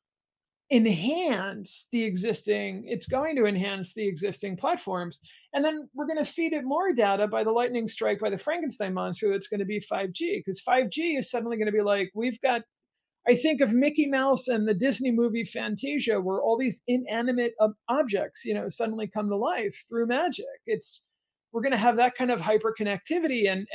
enhance the existing platforms. And then we're going to feed it more data by the lightning strike, by the Frankenstein monster that's going to be 5G, because 5G is suddenly going to be like, I think of Mickey Mouse and the Disney movie Fantasia, where all these inanimate objects, suddenly come to life through magic. We're going to have that kind of hyperconnectivity, and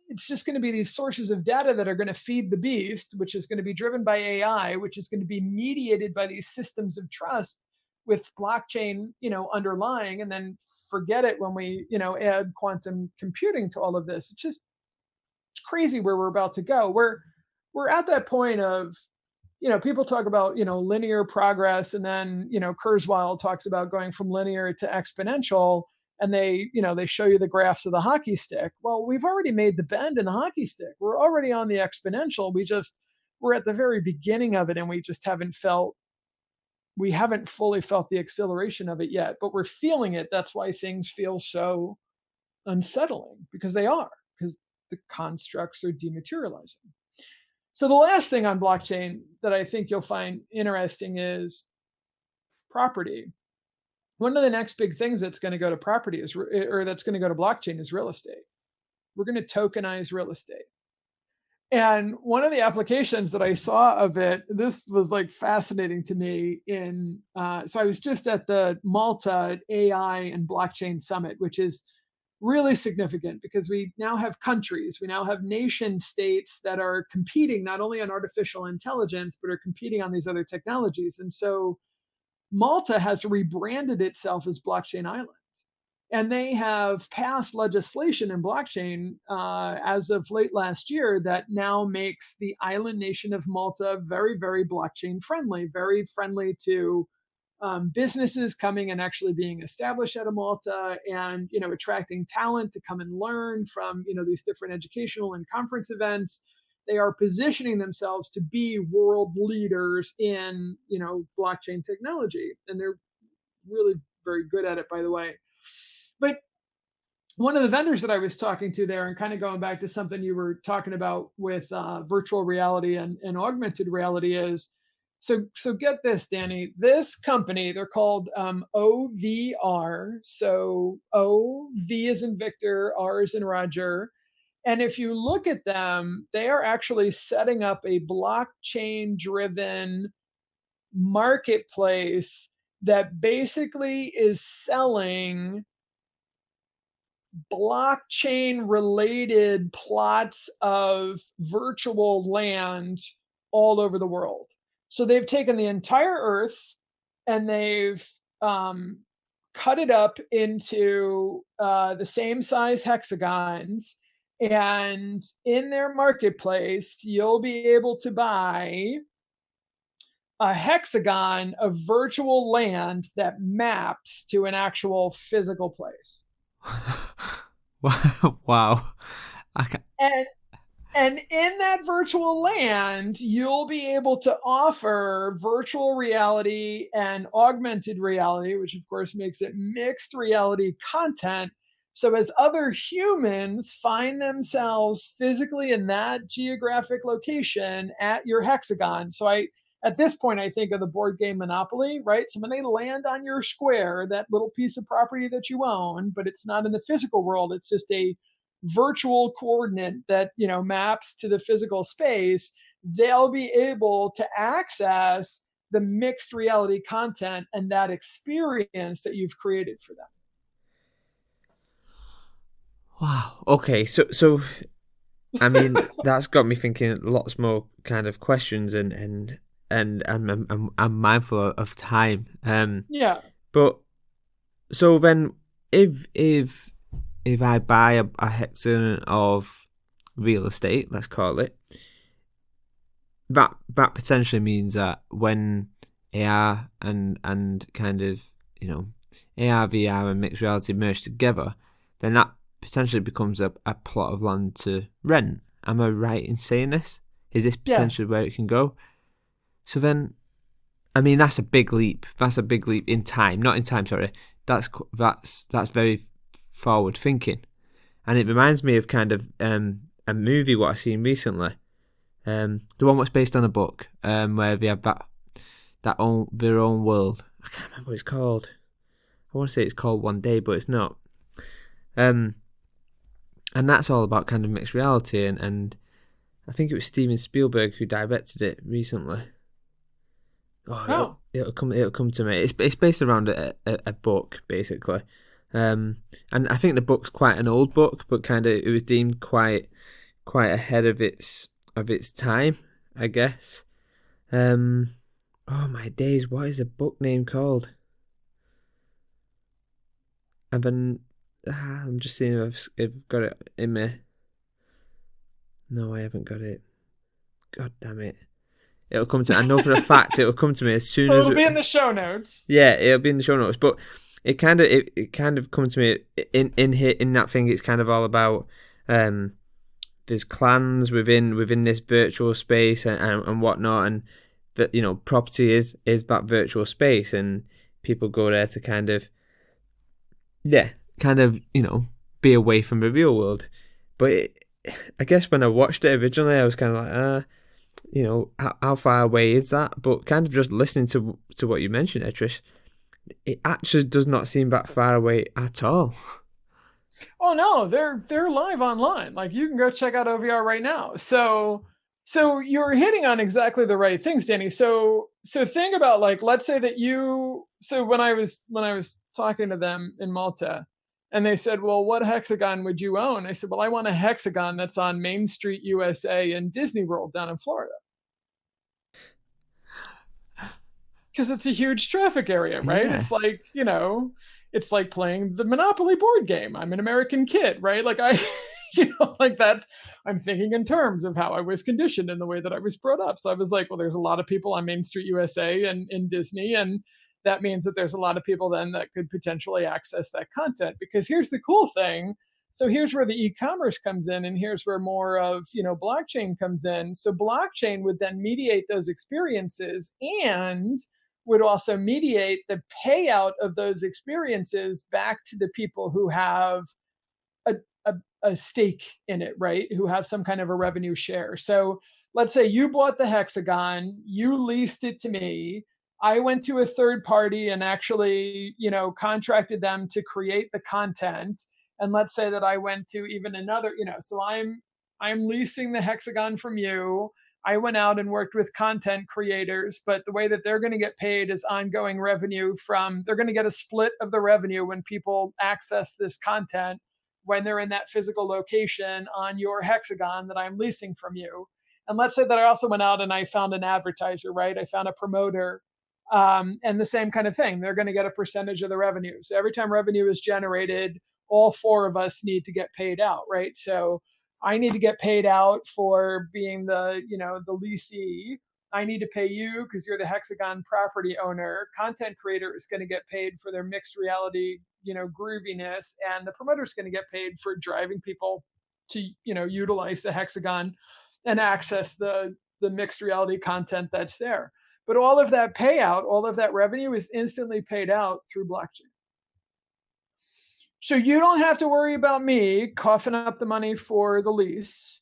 it's just going to be these sources of data that are going to feed the beast, which is going to be driven by AI, which is going to be mediated by these systems of trust with blockchain, underlying, and then forget it when we, add quantum computing to all of this. It's crazy where we're about to go. We're at that point of, people talk about, linear progress, and then, Kurzweil talks about going from linear to exponential, and they show you the graphs of the hockey stick. Well, we've already made the bend in the hockey stick. We're already on the exponential. We're at the very beginning of it, and we haven't fully felt the acceleration of it yet, but we're feeling it. That's why things feel so unsettling, because the constructs are dematerializing. So the last thing on blockchain that I think you'll find interesting is property. One of the next big things that's going to go to property that's going to go to blockchain is real estate. We're going to tokenize real estate. And one of the applications that I saw of it, this was like fascinating to me. So I was just at the Malta AI and Blockchain Summit, which is really significant because we now have countries, we now have nation states that are competing not only on artificial intelligence, but are competing on these other technologies. And so Malta has rebranded itself as Blockchain Island. And they have passed legislation in blockchain as of late last year that now makes the island nation of Malta very, very blockchain friendly, very friendly to businesses coming and actually being established out of Malta, and attracting talent to come and learn from these different educational and conference events. They are positioning themselves to be world leaders in blockchain technology, and they're really very good at it, by the way. But one of the vendors that I was talking to there, and kind of going back to something you were talking about with virtual reality and augmented reality, is so get this, Danny. This company, they're called OVR. So O, V is in Victor, R is in Roger. And if you look at them, they are actually setting up a blockchain-driven marketplace that basically is selling blockchain-related plots of virtual land all over the world. So they've taken the entire Earth and they've cut it up into the same size hexagons. And in their marketplace, you'll be able to buy a hexagon of virtual land that maps to an actual physical place. Wow. And in that virtual land, you'll be able to offer virtual reality and augmented reality, which of course makes it mixed reality content. So as other humans find themselves physically in that geographic location at your hexagon. So at this point, I think of the board game Monopoly, right? So when they land on your square, that little piece of property that you own, but it's not in the physical world, it's just a virtual coordinate that maps to the physical space. they'll be able to access the mixed reality content and that experience that you've created for them. Wow. Okay. So I mean, that's got me thinking lots more kind of questions, and I'm mindful of time. Yeah. But so then, if I buy a hectare of real estate, let's call it, that potentially means that when AR and kind of, you know, AR, VR, and mixed reality merge together, then that potentially becomes a plot of land to rent. Am I right in saying this? Is this potentially where it can go? So then, I mean, that's a big leap. That's a big leap in time. Not in time, sorry. That's very forward thinking. And it reminds me of kind of a movie what I've seen recently. The one that's based on a book, where they have their own world. I can't remember what it's called. I want to say it's called One Day, but it's not. And that's all about kind of mixed reality, and I think it was Steven Spielberg who directed it recently. It'll come to me. It's based around a book, basically, and I think the book's quite an old book, but kind of it was deemed quite ahead of its time, I guess. Oh my days! What is the book name called? I'm just seeing if I've got it in me. No, I haven't got it. God damn it! It'll come to me. I know for a fact it'll come to me as soon as it'll be in the show notes. Yeah, it'll be in the show notes. But it kind of come to me in that thing. It's kind of all about there's clans within this virtual space and whatnot, and that, you know, property is that virtual space, and people go there to kind of you know, be away from the real world. But I guess when I watched it originally, I was kind of like, you know, how far away is that? But kind of just listening to what you mentioned there, Trish, it actually does not seem that far away at all. Oh no, they're live online. Like, you can go check out OVR right now. So you're hitting on exactly the right things, Danny. So think about, like, let's say that when I was talking to them in Malta, and they said, well, what hexagon would you own? I said, well, I want a hexagon that's on Main Street, USA, in Disney World down in Florida. Because it's a huge traffic area, right? Yeah. It's like, you know, it's like playing the Monopoly board game. I'm an American kid, right? Like, I'm thinking in terms of how I was conditioned and the way that I was brought up. So I was like, well, there's a lot of people on Main Street, USA, and in Disney, and that means that there's a lot of people then that could potentially access that content. Because here's the cool thing. So here's where the e-commerce comes in, and here's where more of, you know, blockchain comes in. So blockchain would then mediate those experiences and would also mediate the payout of those experiences back to the people who have a stake in it, right? Who have some kind of a revenue share. So let's say you bought the hexagon, you leased it to me. I went to a third party and actually, you know, contracted them to create the content. And let's say that I went to even another, you know, so I'm leasing the hexagon from you. I went out and worked with content creators, but the way that they're going to get paid is ongoing revenue they're going to get a split of the revenue when people access this content, when they're in that physical location on your hexagon that I'm leasing from you. And let's say that I also went out and I found an advertiser, right? I found a promoter, and the same kind of thing. They're going to get a percentage of the revenue. So every time revenue is generated, all four of us need to get paid out, right? So I need to get paid out for being the leasee. I need to pay you because you're the hexagon property owner. Content creator is going to get paid for their mixed reality, you know, grooviness, and the promoter is going to get paid for driving people to, you know, utilize the hexagon and access the mixed reality content that's there. But all of that payout, all of that revenue is instantly paid out through blockchain. So you don't have to worry about me coughing up the money for the lease.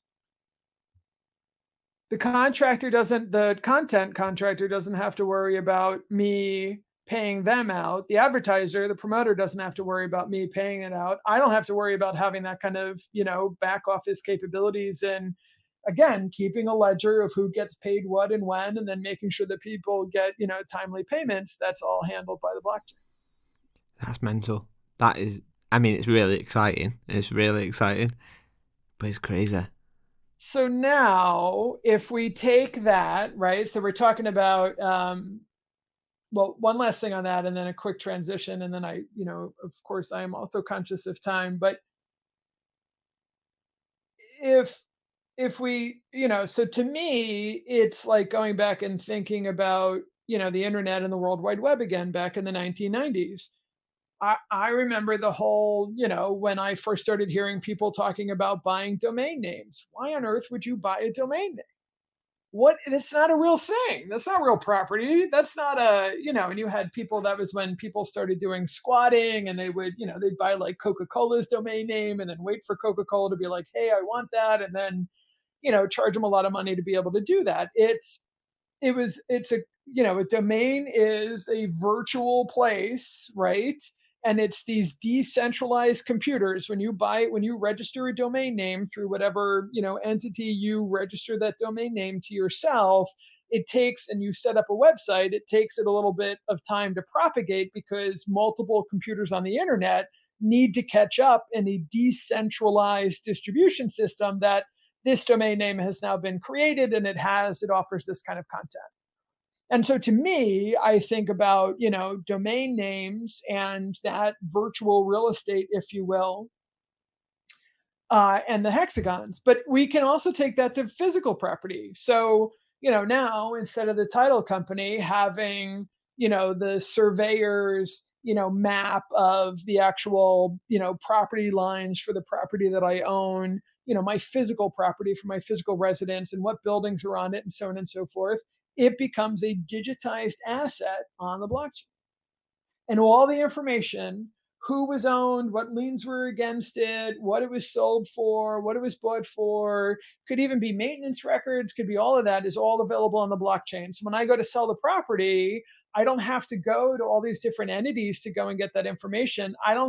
The content contractor doesn't have to worry about me paying them out. The advertiser, the promoter, doesn't have to worry about me paying it out. I don't have to worry about having that kind of, you know, back office capabilities and again, keeping a ledger of who gets paid what and when, and then making sure that people get, timely payments. That's all handled by the blockchain. That's mental. That is, I mean, it's really exciting. It's really exciting, but it's crazy. So now, if we take that, right? So we're talking about, well, one last thing on that, and then a quick transition, and then of course, I am also conscious of time. But if we, so to me, it's like going back and thinking about, the internet and the World Wide Web again back in the 1990s. I remember the whole, when I first started hearing people talking about buying domain names. Why on earth would you buy a domain name? What? It's not a real thing. That's not real property. That's not and you had people, that was when people started doing squatting, and they would, they'd buy like Coca-Cola's domain name and then wait for Coca-Cola to be like, hey, I want that. And then, charge them a lot of money to be able to do that. It's a domain is a virtual place, right? And it's these decentralized computers. When you register a domain name through whatever, entity you register that domain name to yourself, it takes, and you set up a website, it takes it a little bit of time to propagate, because multiple computers on the internet need to catch up in a decentralized distribution system that this domain name has now been created, and it offers this kind of content. And so to me, I think about, domain names and that virtual real estate, if you will, and the hexagons. But we can also take that to physical property. So, now instead of the title company having, the surveyor's, map of the actual, property lines for the property that I own, my physical property for my physical residence and what buildings are on it and so on and so forth, it becomes a digitized asset on the blockchain. And all the information, who was owned, what liens were against it, what it was sold for, what it was bought for, could even be maintenance records, could be all of that, is all available on the blockchain. So when I go to sell the property, I don't have to go to all these different entities to go and get that information. No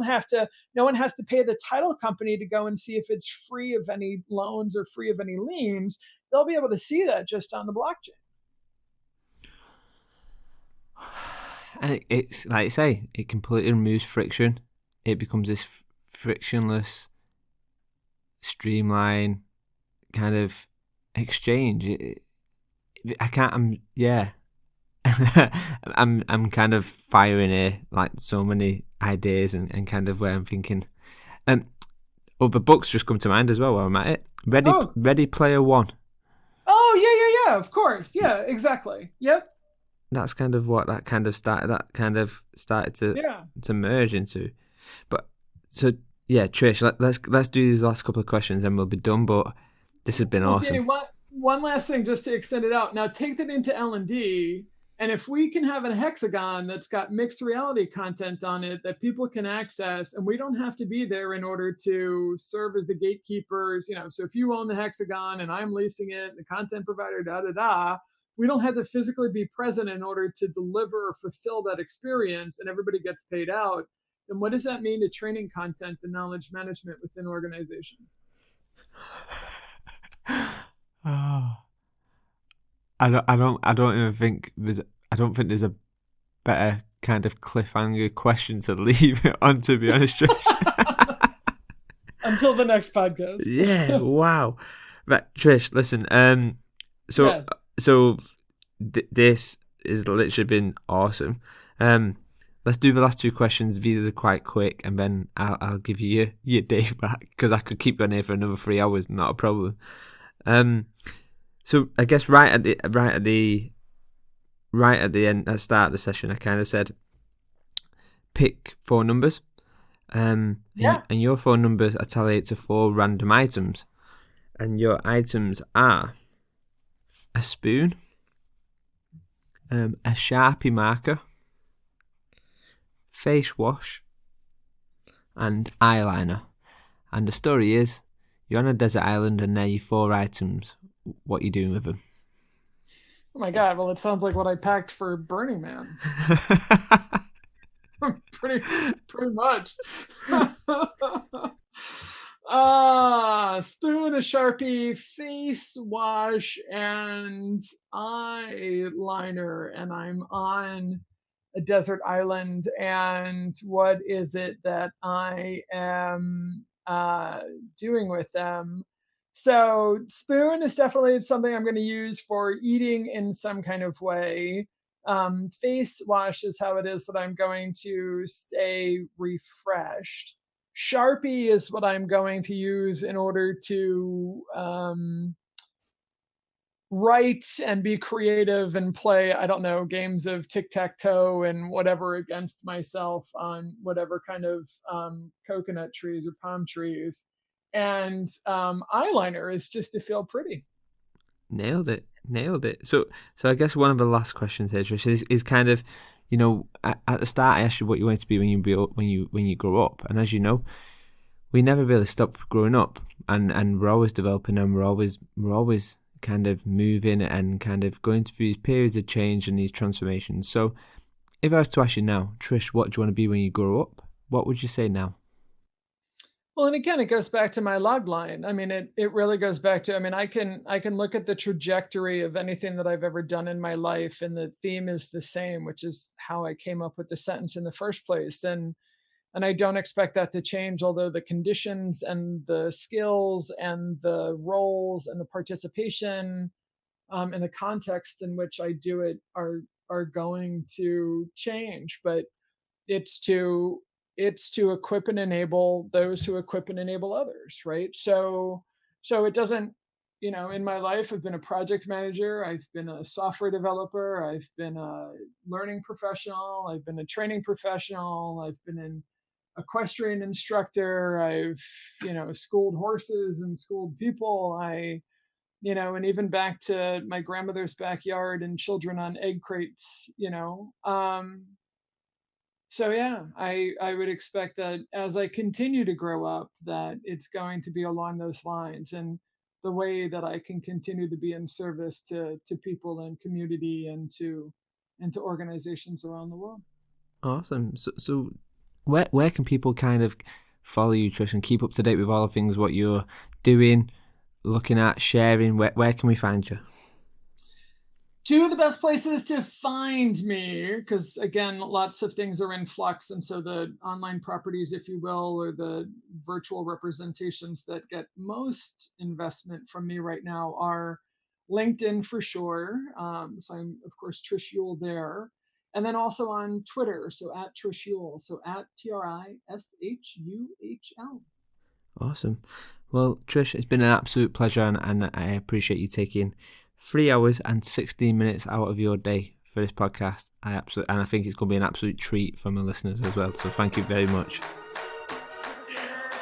one has to pay the title company to go and see if it's free of any loans or free of any liens. They'll be able to see that just on the blockchain. And it's like I say, it completely removes friction. It becomes this frictionless, streamlined kind of exchange. I'm kind of firing here, like so many ideas and kind of where I'm thinking. Other books just come to mind as well while I'm at it. Ready Player One. Oh yeah, of course, yeah, exactly, yep. That's kind of what that kind of started to merge into. But so yeah, Trish, let's do these last couple of questions and we'll be done. But this has been awesome. One last thing just to extend it out. Now take that into L&D, and if we can have a hexagon that's got mixed reality content on it that people can access, and we don't have to be there in order to serve as the gatekeepers, so if you own the hexagon and I'm leasing it, the content provider, we don't have to physically be present in order to deliver or fulfill that experience, and everybody gets paid out. Then what does that mean to training content and knowledge management within organization? Oh, I don't even think there's a better kind of cliffhanger question to leave it on, to be honest, Trish. Until the next podcast. Yeah, wow. Right, Trish, listen, this has literally been awesome. Let's do the last two questions. These are quite quick, and then I'll give you your day back, because I could keep going here for another 3 hours, not a problem. So I guess right at the end, at the start of the session, I kind of said pick 4 numbers. And your 4 numbers are tallied to 4 random items, and your items are a spoon, a Sharpie marker, face wash, and eyeliner. And the story is, you're on a desert island and they're your 4 items. What are you doing with them? Oh my God, well, it sounds like what I packed for Burning Man. pretty much. Spoon, a Sharpie, face wash, and eyeliner, and I'm on a desert island. And what is it that I am doing with them? So spoon is definitely something I'm going to use for eating in some kind of way. Face wash is how it is that I'm going to stay refreshed. Sharpie is what I'm going to use in order to write and be creative and play, I don't know, games of tic-tac-toe and whatever against myself on whatever kind of coconut trees or palm trees. And eyeliner is just to feel pretty. Nailed it. So I guess one of the last questions here, Trish, is kind of, you know, at the start I asked you what you wanted to be when you grow up, and as you know, we never really stop growing up, and we're always developing, and we're always kind of moving and kind of going through these periods of change and these transformations. So if I was to ask you now, Trish, what do you want to be when you grow up? What would you say now? Well, and again, it goes back to my log line. I mean, it really goes back to, I mean, I can look at the trajectory of anything that I've ever done in my life, and the theme is the same, which is how I came up with the sentence in the first place. And I don't expect that to change, although the conditions and the skills and the roles and the participation and the context in which I do it are going to change. But it's to equip and enable those who equip and enable others, right? So it doesn't, you know, in my life I've been a project manager, I've been a software developer, I've been a learning professional, I've been a training professional, I've been an equestrian instructor, I've, you know, schooled horses and schooled people, and even back to my grandmother's backyard and children on egg crates, so yeah, I would expect that as I continue to grow up, that it's going to be along those lines, and the way that I can continue to be in service to people and community and to organizations around the world. Awesome. So where can people kind of follow you, Trish, and keep up to date with all the things what you're doing, looking at, sharing? Where can we find you? Two of the best places to find me, because again, lots of things are in flux, and so the online properties, if you will, or the virtual representations that get most investment from me right now are LinkedIn for sure. So I'm, of course, Trish Yule there. And then also on Twitter, so at Trish Yule, so at TRISHUHL. Awesome. Well, Trish, it's been an absolute pleasure, and I appreciate you taking 3 hours and 16 minutes out of your day for this podcast. I think it's going to be an absolute treat for my listeners as well. So thank you very much.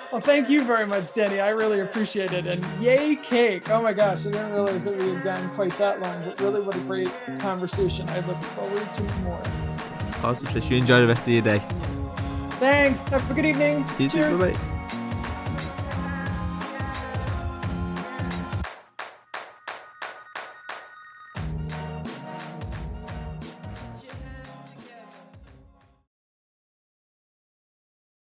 Well, thank you very much, Danny. I really appreciate it. And yay cake. Oh my gosh, I didn't realize that we had gone quite that long, but really what a great conversation. I look forward to more. Awesome, Trish. You enjoy the rest of your day. Thanks. Have a good evening. You too. Bye-bye.